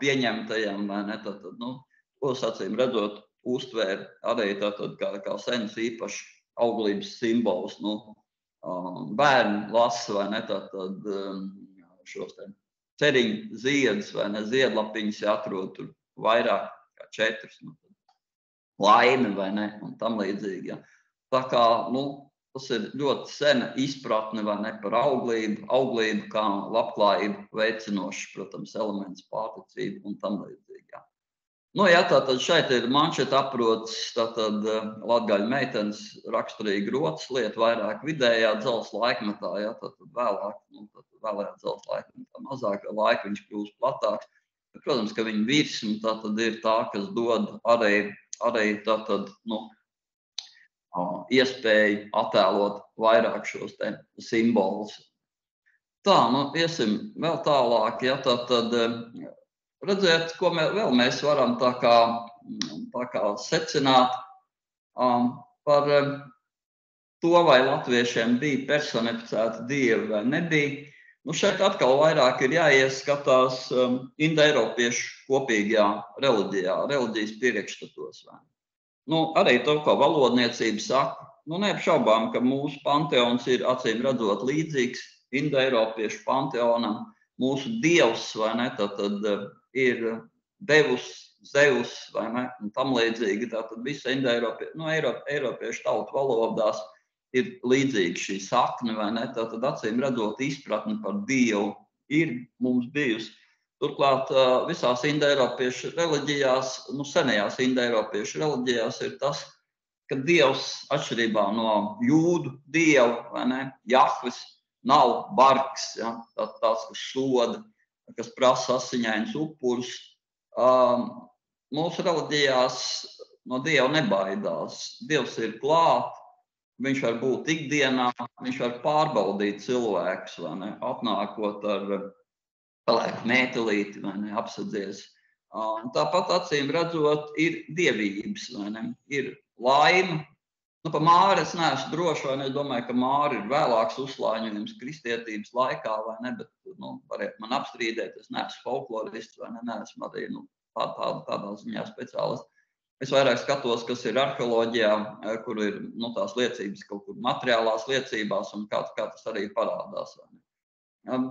pieņemtajam, vai ne? Tad, tos acīm redzot, uztvēr arī tātad kā senas īpaši auglības simbols, bērni lasa, vai ne? Tātad šos te ceriņu ziedus, vai ne? Ziedlapiņas jāatrod tur vairāk kā 4, laime, vai ne? Un tam līdzīgi, ja. Tā kā, tas ir ļoti sena izpratne, vai ne, par auglību kā labklājību veicinošs, protams, elements, pārticību un tam līdzīgi, ja. Tātad šeit ir manšeta aprots, tātad latgaļu meitenes raksturīgi rotas lieta vairāk vidējā dzelzs laikmetā, ja, tātad vēlāk, vēlējā dzelzs laikmetā mazāk laika viņš kļūst platāks. Protams, ka viņa virsma tātad ir tā, kas dod arī tātad, iespēju attēlot vairāk šos te simbolus. Tā, iesim vēl tālāk, ja, tātad redzēt, ko vēl mēs varam tā kā secināt par to, vai latviešiem bija personificēti dievi vai nebija. Šeit atkal vairāk ir jāieskatās indoeiropiešu kopīgajā reliģijas priekšstatos. Arī to, ko valodniecība saka, neapšaubām, ka mūsu panteons ir acīm redzot līdzīgs indoeiropiešu panteonam. Mūsu dievs, vai ne, tātad ir Devus, Zeus, vai ne, un tam līdzīgi. Tātad visa eiropiešu tautu valodās ir līdzīga šī sakne, vai ne, tātad acīm redzot izpratni par dievu ir mums bijusi. Turklāt visās indoeiropiešu reliģijās, senajās indoeiropiešu reliģijās ir tas, ka dievs atšķirībā no jūdu dievu, vai ne, Jahvis, nav bargs, ja, tāds, kas soda, kas prasa asiņainus upurus. Mūsu reliģijās no dieva nebaidās. Dievs ir klāt, viņš var būt ikdienā, viņš var pārbaudīt cilvēkus, vai ne, atnākot ar pelēku mētelīti, vai ne, apsadzies. Tāpat acīm redzot ir dievības, vai ne, ir laima. Par Māri es neesmu drošs, vai ne, es domāju, ka Māri ir vēlāks uzslāņojums kristietības laikā, vai ne, bet, varētu man apstrīdēt, es neesmu folklorists, vai ne, neesmu arī, tādā ziņā speciālists. Es vairāk skatos, kas ir arheoloģijā, kur ir, tās liecības kaut kur materiālās liecībās, un kā tas arī parādās, vai ne.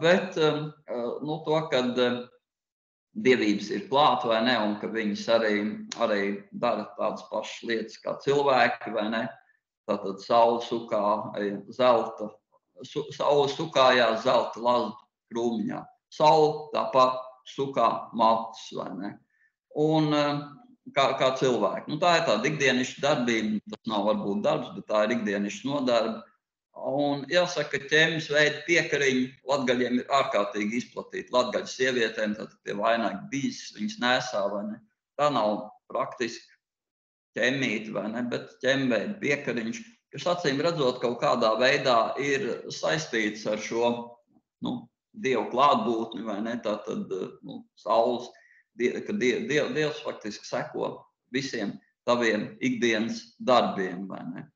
Bet, to, kad dievības ir klāt, vai ne, un ka viņas arī dara tādas pašas lietas kā cilvēki, vai ne. Tātad saule sukājās zelta lazu krūmiņā. Saule tāpat sukā matus, vai ne. Un kā cilvēki. Tā ir tāda ikdienišķa darbība, tas nav varbūt darbs, bet tā ir ikdienišķa nodarbe. Un jāsaka, ka ķēmis veida piekariņi latgaļiem ir ārkārtīgi izplatīti. Latgaļu sievietēm, tātad tie vainagi bīzes, viņas nesā, vai ne. Tā nav praktiski ķemīti, vai ne, bet ķemveida piekariņš, kas acīm redzot kaut kādā veidā ir saistīts ar šo, dievu klātbūtni, vai ne, tātad, saules, ka dievs faktiski seko visiem taviem ikdienas darbiem, vai ne.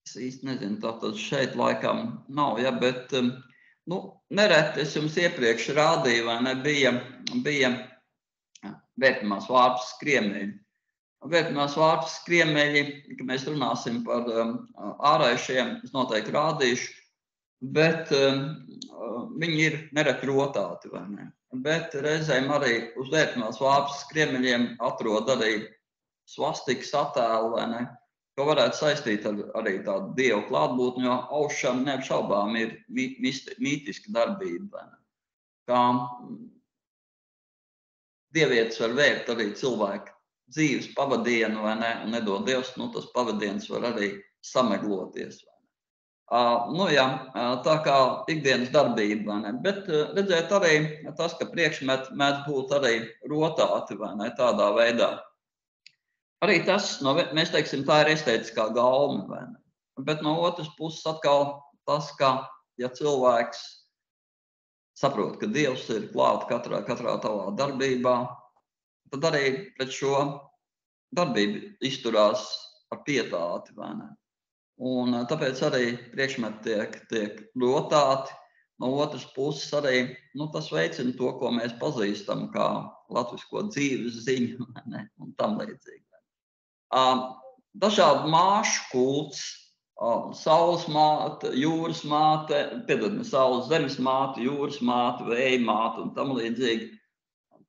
Es īsti nezinu, tātad šeit laikam nav, ja, bet, nereti es jums iepriekš rādīju, vai ne, bija vērtimās vārpas skriemeļi. Vērtimās vārpas skriemeļi, ka mēs runāsim par ārējušiem, es noteikti rādīšu, bet viņi ir nereti rotāti, vai ne. Bet reizēm arī uz vērtimās vārpas skriemeļiem atrod arī svastikas attēlu, vai ne, ko varētu saistīt arī tādu dievu klātbūtni, jo aušana neapšaubām ir mītiska darbība, vai ne. Kā dievietes var vērt arī cilvēku dzīves pavadienu, vai ne, un nedod Dievs, tas pavadiens var arī samegloties, vai ne. Tā kā ikdienas darbība, vai ne, bet redzēt arī tas, ka priekšmeti mēdz būt arī rotāti, vai ne, tādā veidā. Arī tas, mēs teiksim, tā ir estētiskā gaume, vai ne, bet no otras puses atkal tas, ka, ja cilvēks saprot, ka Dievs ir klāt katrā tavā darbībā, tad arī pret šo darbību izturās ar pietāti, vai ne? Un tāpēc arī priekšmeti tiek rotāti. No otras puses arī tas veicina to, ko mēs pazīstam kā latvisko dzīves ziņu, vai ne? Un tam līdzīgi. Dažādu māšu kults, saules māte, jūras māte, saules zemes māte, jūras māte, vēja māte un tam līdzīgi.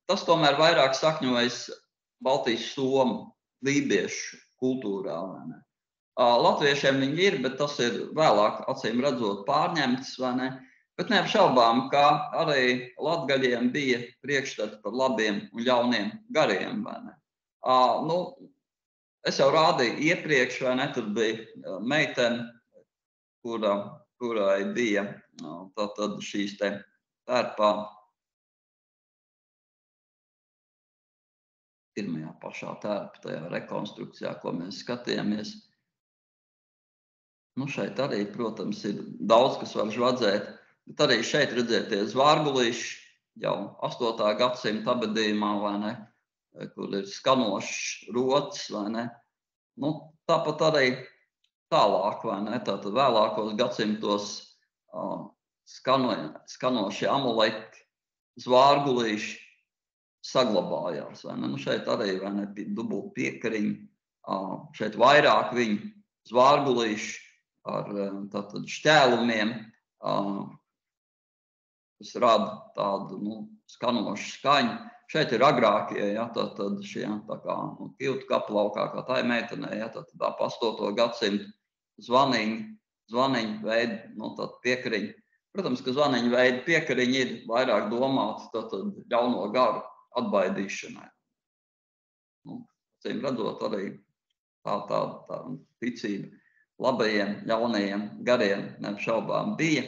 Tas tomēr vairāk sakņojas Baltijas somu, lībiešu kultūrā, vai ne? Latviešiem viņi ir, bet tas ir vēlāk, acīm redzot, pārņemts, vai ne? Bet neapšaubām, ka arī latgaļiem bija priekšstati par labiem un ļauniem gariem, vai ne? Es jau rādīju iepriekš, vai ne, tur bija meitene, kurai bija tātad šīs te tērpā pirmajā pašā tērpa, tajā rekonstrukcijā, ko mēs skatījāmies. Šeit arī, protams, ir daudz, kas var žvadzēt, bet arī šeit redzētie zvārgulīši jau 8. gadsimta abadījumā, vai ne, kur ir skanošs rots, vai ne. Tāpat arī tālāk, vai ne, tātad vēlākos gadsimtos skanošie amuleti, zvārgulīši saglabājās, vai ne. Šeit arī, vai ne, dubult piekariņi, šeit vairāk viņu zvārgulīši ar tātad šķēlumiem, kas rada tādu skanošu skaņu. Šeit ir agrākie, ja, tātad šie tā kā Kiltu kaplaukā, kā tā ir meitenē, ja, tātad ap 8. gadsimtu zvaniņu veidu, tātad piekariņi. Protams, ka zvaniņu veidu piekariņi ir vairāk domāti tātad ļauno garu atbaidīšanai. Acīm redzot arī tā ticība labajiem, ļaunajiem gariem neapšaubām bija.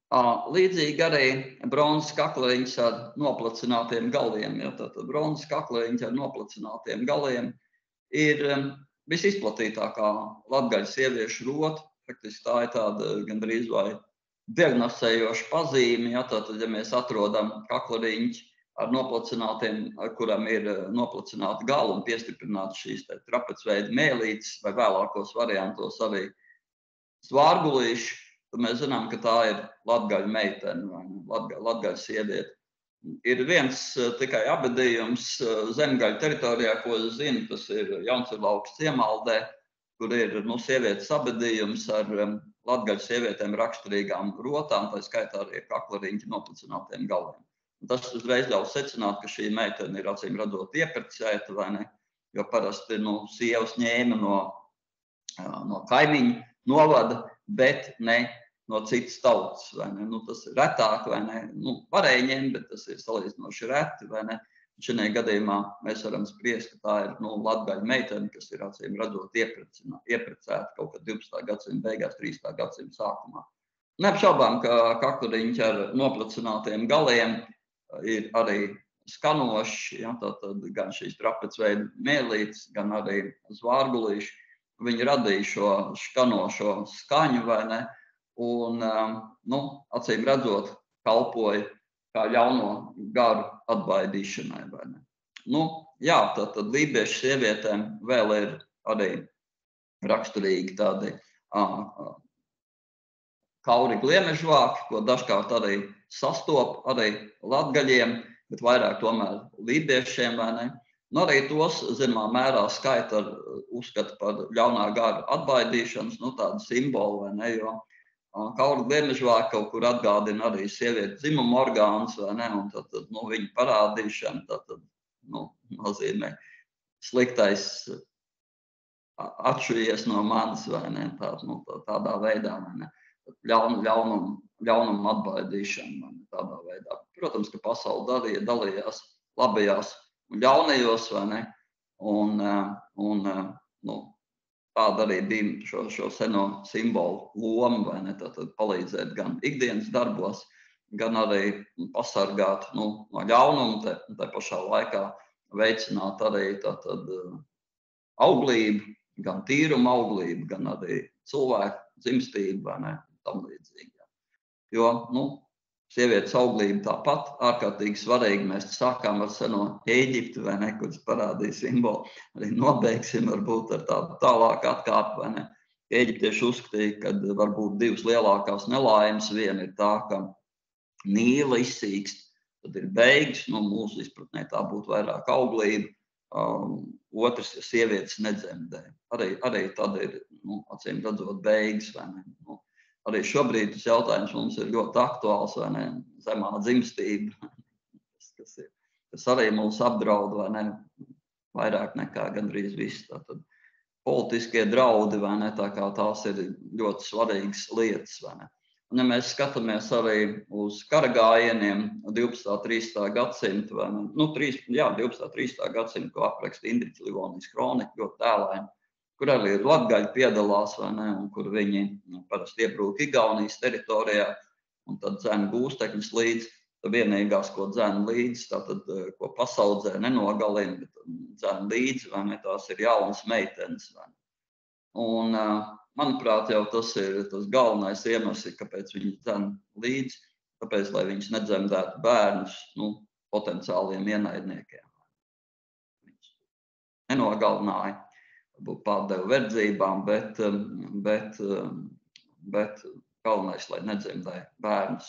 Līdzīgi arī bronzas kakleriņš ar noplacinātiem galiem. Ja, tātad bronzas kakleriņš ar noplacinātiem galiem ir visizplatītākā latgaļu sieviešu rota. Faktiski tā ir tāda gandrīz vai diagnosējoša pazīme. Ja, tātad, ja mēs atrodam kakleriņš ar noplacinātiem, kuram ir noplacināti gali un piestiprināti šīs trapecveida mēlītes, vai vēlākos variantos arī zvārgulīši, tad mēs zinām, ka tā ir latgaļu meitene, latgaļu sieviete. Ir viens tikai abadījums zemgaļu teritorijā, ko es zinu, tas ir Jauncelaukas Ciemaldē, kur ir sievietes abadījums ar latgaļu sievietēm raksturīgām rotām, tā skaitā arī kakleriņķi noplacinātiem galiem. Tas uzreiz ļauj secināt, ka šī meitene ir acīm redzot ieprecēta, vai ne? Jo parasti sievas ņēma no kaimiņu novada, bet ne no citas tautas, vai ne? Tas ir retāk, vai ne? Varēja ņemt, bet tas ir salīdzinoši reti, vai ne? Šajā gadījumā mēs varam spriest, ka tā ir latgaļu meitene, kas ir acīm redzot ieprecēta kaut kad 12. gadsimta beigās, 13. gadsimta sākumā. Neapšaubām, ka kakleriņķi ar noplacinātiem galiem ir arī skanoši, ja, tātad gan šīs trapecveida mēlītes, gan arī zvārgulīši. Viņi radīja šo skanošo skaņu, vai ne, un, acīm redzot, kalpoja kā ļauno garu atbaidīšanai, vai ne. Jā, tātad lībiešu sievietēm vēl ir arī raksturīgi tādi kauri gliemežvāki, ko dažkārt arī sastop arī latgaļiem, bet vairāk tomēr lībiešiem, vai ne. Arī tos, zināmā mērā, skaita uzskata par ļaunā gara atbaidīšanas, tādu simbolu, vai ne, jo kauri gliemežvāki kaut kur atgādina arī sievietes dzimuma orgānus, vai ne, un tad viņu parādīšana, tad nozīmē sliktais atšujies no manis, vai ne, tādā veidā, vai ne. Ļaunumu atbaidīšanu tādā veidā. Protams, ka pasaule dalījās labajās un ļaunajos, vai ne, un tāda arī bija šo seno simbolu loma, vai ne, tātad palīdzēt gan ikdienas darbos, gan arī pasargāt no ļaunuma, tā pašā laikā veicināt arī tātad auglību, gan tīruma auglību, gan arī cilvēku dzimstību, vai ne, tam līdzīgi. Jo, Sievietes auglība tāpat ārkārtīgi svarīga. Mēs sākām ar seno Ēģipti, vai ne, kuras parādīja simbolu. Arī nobeigsim varbūt ar tādu tālāku atkāpi, vai ne. Ēģiptieši uzskatīja, ka varbūt divas lielākās nelaimes. Viena ir tā, ka Nīla izsīkst, tad ir beigas. Mūsu izpratnē tā būtu vairāk auglība. Otrs, ja sievietes nedzemdē. Arī tad ir, acīm redzot, beigas, vai ne. Arī šobrīd tas jautājums mums ir ļoti aktuāls, vai ne, zemā dzimstība, kas arī mūs apdraud, vai ne, vairāk nekā gandrīz viss. Tātad politiskie draudi, vai ne, tā kā tās ir ļoti svarīgas lietas, vai ne. Un ja mēs skatāmies arī uz kara gājieniem 12. 13. gadsimta, vai ne, 12. 13. gadsimta, ko apraksta Indriķa Livonijas kronika, ļoti tēlaini, kur arī latgaļi piedalās, vai ne, un kur viņi parasti iebrūk Igaunijas teritorijā, un tad dzēna gūstekņus līdzi. Tad vienīgās, ko dzēna līdzi, tātad, ko pasaudzē, nenogalina, bet dzēna līdzi, vai ne, tās ir jaunas meitenes, vai ne. Un, manuprāt, jau tas ir tas galvenais iemesls, kāpēc viņi dzēna līdzi, tāpēc, lai viņas nedzemdētu bērnus, potenciāliem ienaidniekiem. Viņas nenogalināja. Būtu pārdeva verdzībām, bet galvenais, lai nedzemdē bērnus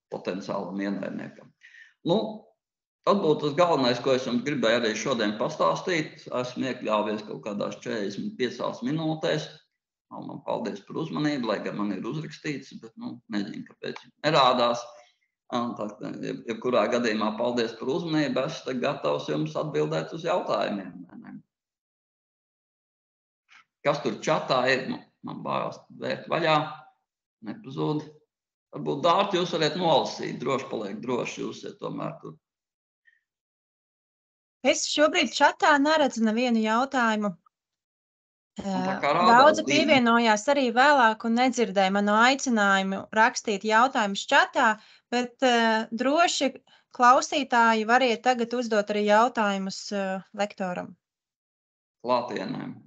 potenciālam ienaidniekam. Tad būtu tas galvenais, ko es jums gribēju arī šodien pastāstīt. Esmu iekļāvies kaut kādās 45 minūtēs. Man paldies par uzmanību, lai gan man ir uzrakstīts, bet nezinu, kāpēc nerādās. Jebkurā gadījumā paldies par uzmanību. Esmu gatavs jums atbildēt uz jautājumiem. Kas tur čatā ir? Man bājās vērt vaļā, nepazūd. Varbūt Dārti jūs varat nolasīt, droši paliek droši, jūs tomēr tur. Es šobrīd čatā neredzu nevienu jautājumu. Daudzi pievienojās arī vēlāk un nedzirdēja manu aicinājumu rakstīt jautājumus čatā, bet droši klausītāji variet tagad uzdot arī jautājumus lektoram. Klātienēm.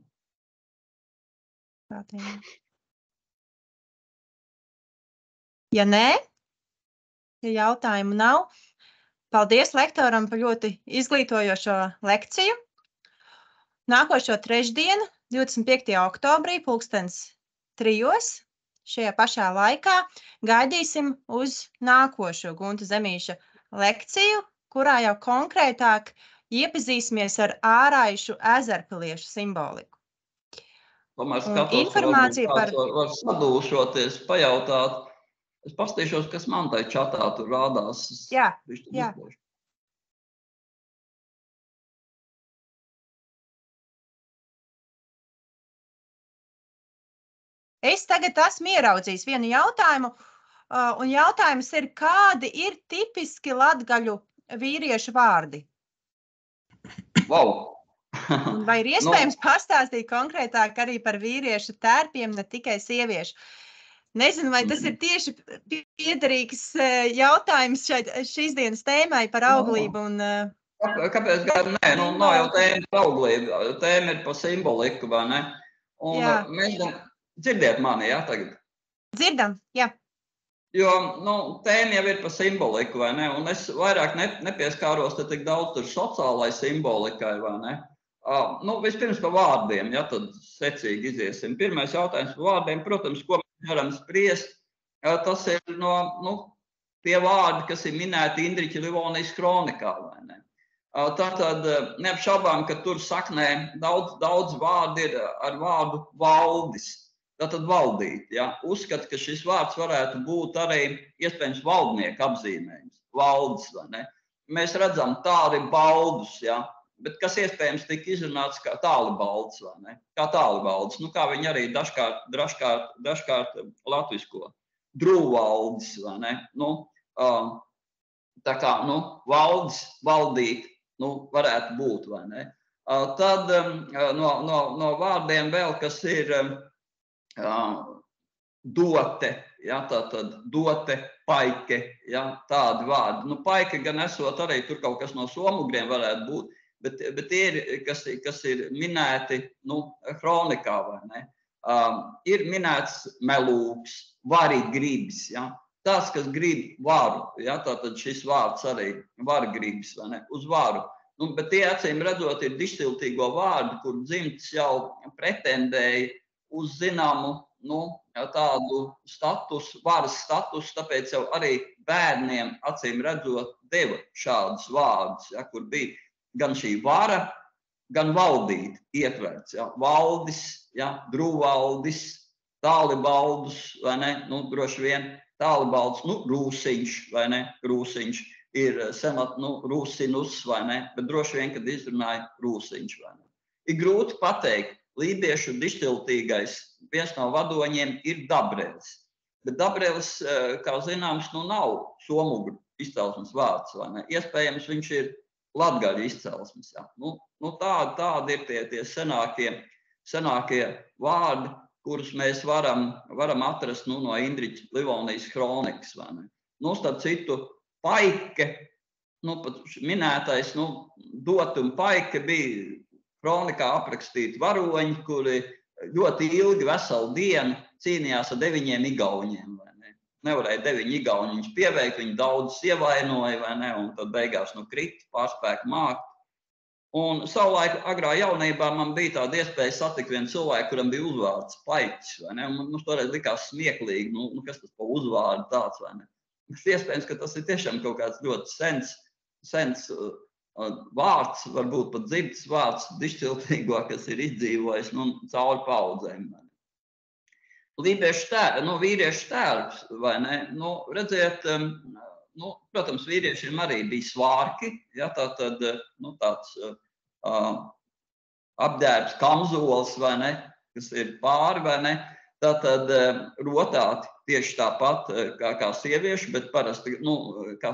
Ja nē, ja jautājumu nav, paldies lektoram par ļoti izglītojošo lekciju. Nākošo trešdienu, 25. oktobrī, 3:00 šajā pašā laikā, gaidīsim uz nākošo Gunta Zemīša lekciju, kurā jau konkrētāk iepazīsimies ar āraišu ezerpiliešu simboliku. Tomēr skatos, varbūt var sadūšoties, pajautāt. Es pastīšos, kas man tai čatā tur rādās. Jā. Es tagad esmu ieraudzījis vienu jautājumu, un jautājums ir, kādi ir tipiski latgaļu vīriešu vārdi? Wow! Un vai ir iespējams pastāstīt konkrētāk arī par vīriešu tērpiem, ne tikai sieviešu? Nezinu, vai tas ir tieši piederīgs jautājums šīs dienas tēmai par auglību. Kāpēc gan nē? Nav jau tēma par auglību, tēma ir par simboliku, vai ne? Un mēs dzirdiet mani, jā, tagad? Dzirdam, jā. Jo, tēma jau ir par simboliku, vai ne? Un es vairāk nepieskāros te tik daudz tur sociālai simbolikai, vai ne? Vispirms par vārdiem, ja tad secīgi iziesim. Pirmais jautājums par vārdiem, protams, ko mēs varam spriest, tas ir tie vārdi, kas ir minēti Indriķa Livonijas kronikā, vai ne? Tātad neapšaubām, ka tur saknē daudz vārdi ir ar vārdu valdis. Tātad valdīt, ja? Uzskat, ka šis vārds varētu būt arī iespējams valdnieku apzīmējums. Valdes, vai ne? Mēs redzam tādi baldus, ja? Bet kas iespējams tika izrunāts kā tālibalds, vai ne? Kā tālibalds, kā viņi arī dažkārt latvisko. Drūvalds, vai ne? Tā kā, valds, valdīt, varētu būt, vai ne? Tad no vārdiem vēl, kas ir dote, ja, tātad dote, paike, ja, tādi vārdi. Paika gan esot arī tur kaut kas no somugriem varētu būt, bet tie ir, kas ir minēti, kronikā, vai ne? Ir minēts melūks, vari gribs, ja? tas, kas grib varu, ja, tātad šis vārds arī var gribas, vai ne, uz varu. Nu, bet tie, acīm redzot, ir dišciltīgo vārdi, kur dzimts jau pretendēja uz zināmu, nu, tādu varas statusu, tāpēc jau arī bērniem, acīm redzot, deva šādus vārdus, ja, kur bija gan šī vara, gan valdīt ietverts, ja, valdis, ja, drūvaldis, tālibaldus, vai ne, nu, droši vien tālibalds, nu, rūsiņš, vai ne, rūsiņš. Ir senat, nu, rūsinus, vai ne, bet droši vien, kad izrunāja rūsiņš, vai ne. Ir grūti pateikt, lībiešu dišciltīgais viens no vadoņiem ir dabrelis. Bet dabrelis, kā zināms, nu nav somugru izcelsmes vārds, vai ne. Iespējams, viņš ir latgaļu izcelsmes, jā. Nu tādi ir tie senākie vārdi, kurus mēs varam atrast, nu, no Indriķa Livonijas kronikas, vai ne. Nu, starp citu, paike, nu, pat minētais, nu, dot un paike bija kronikā aprakstīti varoņi, kuri ļoti ilgi veselu dienu cīnījās ar 9 igauņiem, vai ne. Nevarēja 9 igauņus pieveikt, viņi daudz ievainoja, vai ne, un tad beigās, nu, krita, pārspēka mākt. Un savulaik agrā jaunībā man bija tāda iespēja satikt vienu cilvēku, kuram bija uzvārds Paiķis, vai ne, un mums toreiz likās smieklīgi, nu, kas tas pa uzvārdu tāds, vai ne. Iespējams, ka tas ir tiešām kaut kāds ļoti sens vārds, varbūt pat dzimtas vārds, dišciltīgo, kas ir izdzīvojis, nu, cauri paudzēm. Lībiešu tērps, nu, vīriešu tērps, vai ne, nu, redziet, nu, protams, vīriešiem arī bija svārki, ja, tātad, nu, tāds apģērbs kamzols, vai ne, kas ir pāri, vai ne, tātad rotāti tieši tāpat kā sieviešu, bet parasti, nu, kā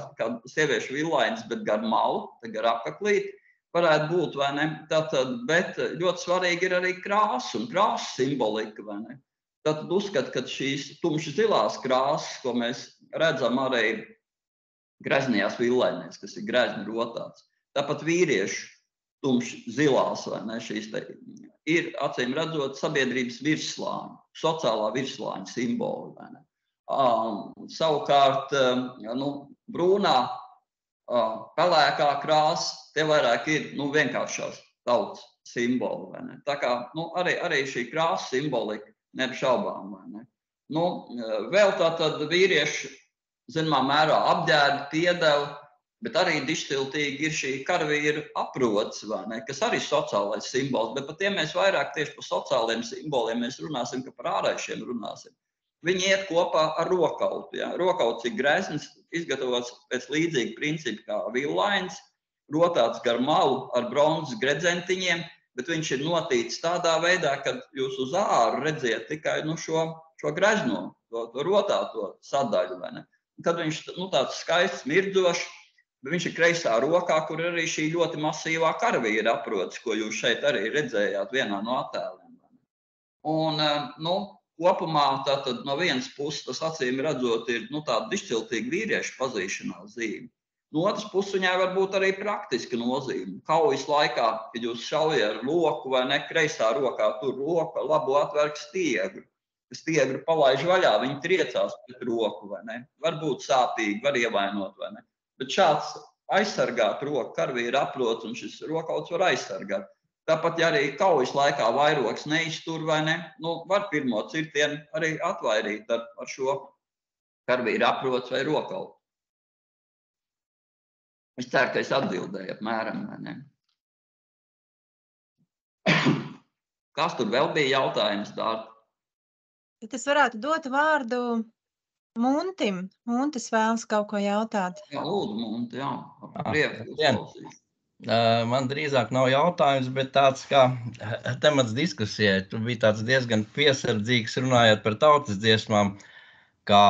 sieviešu villainis, bet gar malu, gar apaklīti varētu būt, vai ne, tātad, bet ļoti svarīgi ir arī krāsa un krāsas simbolika, vai ne. Tātad uzskat, ka šīs tumši zilās krāsas, ko mēs redzam arī greznajās villainēs, kas ir grezni rotāts, tāpat vīriešu tumši zilās, vai ne, šīs te ir, acīm redzot, sabiedrības virslāņi, sociālā virslāņa simboli, vai ne. Savukārt, nu, brūnā, pelēkā krāsa, tie vairāk ir, nu, vienkāršās tautas simboli, vai ne. Tā kā, nu, arī šī krāsa simbolika neapšaubām, vai ne. Nu, vēl tātad vīrieši, zināmā mērā, apģērbi, piedeva, bet arī dišciltīgi ir šī karavīra aprots, vai ne, kas arī sociālais simbols, bet par tiem mēs vairāk tieši par sociāliem simboliem mēs runāsim, ka par āraišiem runāsim. Viņi iet kopā ar rokautu, jā. Rokauts ir grezns, izgatavots pēc līdzīga principa kā villains, rotāts gar malu ar bronzas gredzentiņiem, bet viņš ir notīts tādā veidā, ka jūs uz āru redziet tikai, nu, šo grezno, to rotāto sadaļu, vai ne. Tad viņš, nu, tāds skaists, mirdzošs, viņš ir kreisā rokā, kur arī šī ļoti masīvā karavīra aprots, ko jūs šeit arī redzējāt vienā no attēliem. Un, nu, kopumā tātad no vienas puses tas acīm redzot ir, nu, tāda dišciltīga vīriešu pazīšanās zīme. No otras puses viņai var būt arī praktiska nozīme. Kaujas laikā, kad jūs šaujat ar loku vai ne, kreisā rokā tur roku, labo atverk stiegru. Stiegru palaiž vaļā, viņi triecās pret roku, vai ne. Var būt sāpīgi, var ievainot, vai ne. Bet šāds aizsargāt roku karavīra aprots un šis rokauts var aizsargāt. Tāpat, ja arī kaujas laikā vairogs neiztur, vai ne, nu, var pirmo cirtienu arī atvairīt ar šo karavīra aprots vai rokautu. Es ceru, ka es atbildēju apmēram, vai ne. Kas tur vēl bija jautājums, Dārta? Es varētu dot vārdu Muntim. Muntis vēlas kaut ko jautāt. Jā, lūdzu, Munti, jā. Prieku. Man drīzāk nav jautājums, bet tāds kā temats diskusijai. Tu biji tāds diezgan piesardzīgs runājot par tautas dziesmām, kā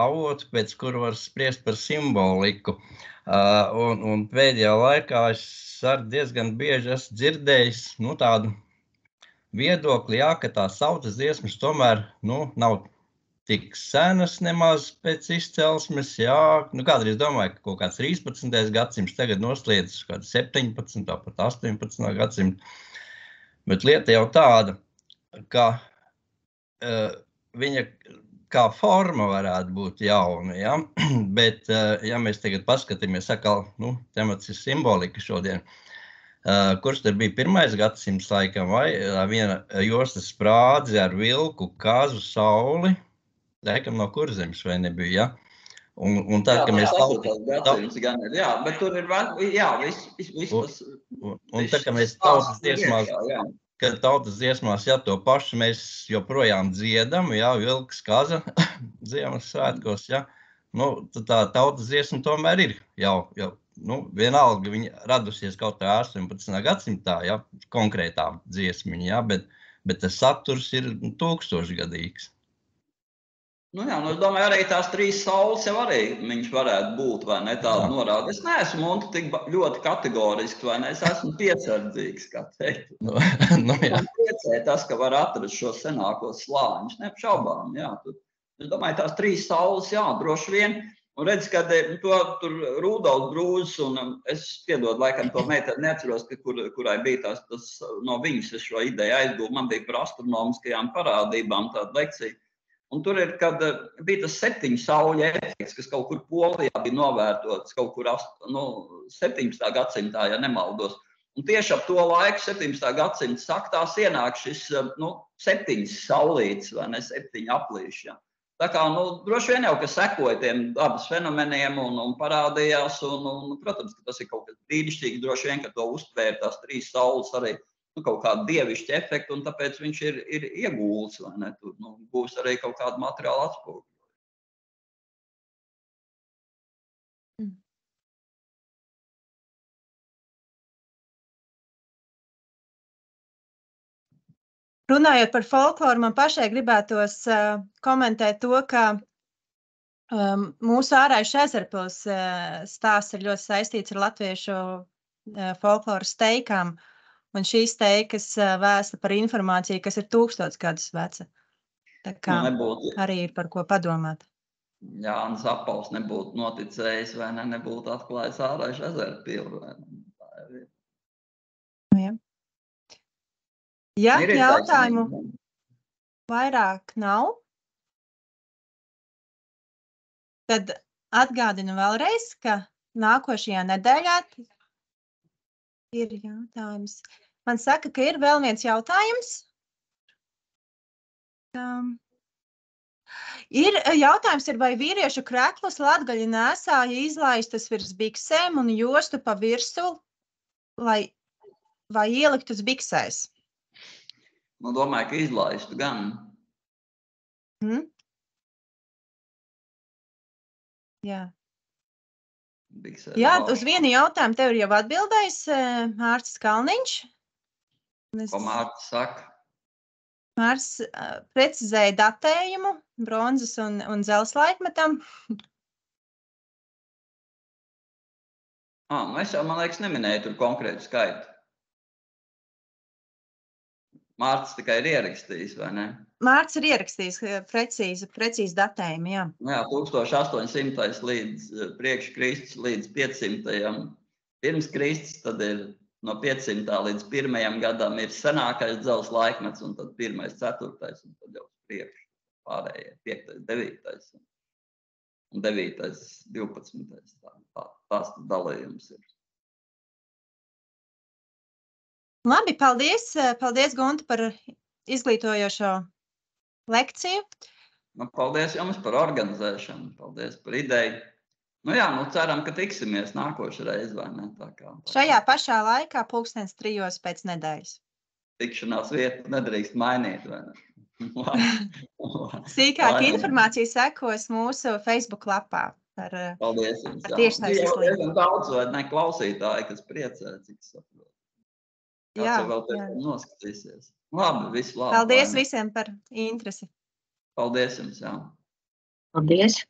avotu, pēc kuru var spriest par simboliku. Un pēdējā laikā es arī diezgan bieži esmu dzirdējis, nu, tādu viedokli, jā, ka tās tautas dziesmas tomēr, nu, nav tik senas nemaz pēc izcelsmes, jā, nu, kādreiz domāju, ka kaut kāds 13. gadsimts tagad noslēdzas kāds 17. pat 18. gadsimts, bet lieta jau tāda, ka viņa kā forma varētu būt jauna, ja? Bet, ja mēs tagad paskatāmies, atkal, temats ir simbolika šodien, kurš tad bija 1. gadsimts laikam, vai viena jostas sprādze ar vilku, kazu, sauli, laikam no Kurzemes vai nebija, ja? Un tad, ka mēs bet tur ir, viss tas... Un tad, ka mēs tautas dziesmās, ja to pašu mēs joprojām dziedam, ja, vilks, kaza, Ziemassvētkos, ja, tad tā tautas dziesma tomēr ir jau, vienalga viņa radusies kaut kā 18. gadsimtā, ja, konkrētā dziesmiņa, ja, bet tas saturs ir 1000-gadīgs. Es domāju, arī tās 3 saules jau arī viņš varētu būt, vai ne, tāda norāda. Es neesmu tik ļoti kategorisks, vai ne, es esmu piesardzīgs, kā teikt. Man priecē tas, ka var atrast šo senākos slāņus, neapšaubām, jā. Es domāju, tās 3 saules, jā, droši vien. Un redz, kad tur Rudolf Brūzes, un es piedod, laikam to meiteni neatceros, kurai bija tas no viņas es šo ideju aizgūvu, man bija par astronomiskajām parādībām tāda lekcija. Un tur ir, kad bija tas 7 sauļu efekts, kas kaut kur Polijā bija novērtots, kaut kur 17. gadsimtā, ja nemaldos. Un tieši ap to laiku, 17. gadsimta saktās, ienāk šis 7 saulītes, vai ne, 7 aplīši. Ja. Tā kā, droši vien jau, ka sekoja tiem dabas fenomeniem un parādījās, un, protams, ka tas ir kaut kas brīnišķīgs, droši vien, ka to uztvēra tās 3 saules arī. Kaut kādu dievišķu efektu, un tāpēc viņš ir iegūls, vai ne? Tur būs arī kaut kāda materiāla atspoguļa. Runājot par folkloru, man pašai gribētos komentēt to, ka mūsu Āraišu Ezerpils stāsts ir ļoti saistīts ar latviešu folkloras teikām. Un šīs teikas vēsta par informāciju, kas ir 1000 gadus veca. Tā kā arī ir par ko padomāt. Jānis Apals nebūtu noticējis, vai ne, nebūtu atklājis Āraišu Ezerpilu. Ja jautājumu vairāk nav, tad atgādinu vēlreiz, ka nākošajā nedēļā ir jautājums. Man saka, ka ir vēl viens jautājums. Jautājums ir, vai vīriešu kreklus latgaļi nēsāja izlaistas virs biksēm un jostu pa virsu, vai ielikt uz biksēs? Domāju, ka izlaistu gan. Jā. Jā, uz vienu jautājumu tev ir jau atbildējis Mārcis Kalniņš. Ko Mārcis saka? Mārcis precizēja datējumu bronzas un dzelzs laikmetam. Es jau, man liekas, neminēju tur konkrētu skaitu. Mārcis tikai ir ierakstījis, vai ne? Mārcis ir ierakstījis precīzi datējumu, jā. Jā, 1800 līdz priekš Kristus līdz 500. Pirms Kristus, tad ir no 500. līdz 1. gadam ir senākais dzelzs laikmets, un tad 1., 4. un tad jau priekš pārējie 5., 9. un 9., 12. Tās dalījums ir. Labi, paldies. Paldies, Gunta, par izglītojošo lekciju. Paldies jums par organizēšanu. Paldies par ideju. Ceram, ka tiksimies nākošreiz, vai ne? Tā kā. Šajā pašā laikā 3:00 pēc nedēļas. Tikšanās vietu nedrīkst mainīt, vai ne? Sīkāka informācija sekos mūsu Facebook lapā. Paldies jums. Tiešsaistes līniju. Diezgan daudz, vai ne, klausītāji, kas priecē, cik saprot. Kāds vēl te noskatīsies. Labi, visu labi. Paldies visiem par interesi. Paldies jums, jā. Paldies.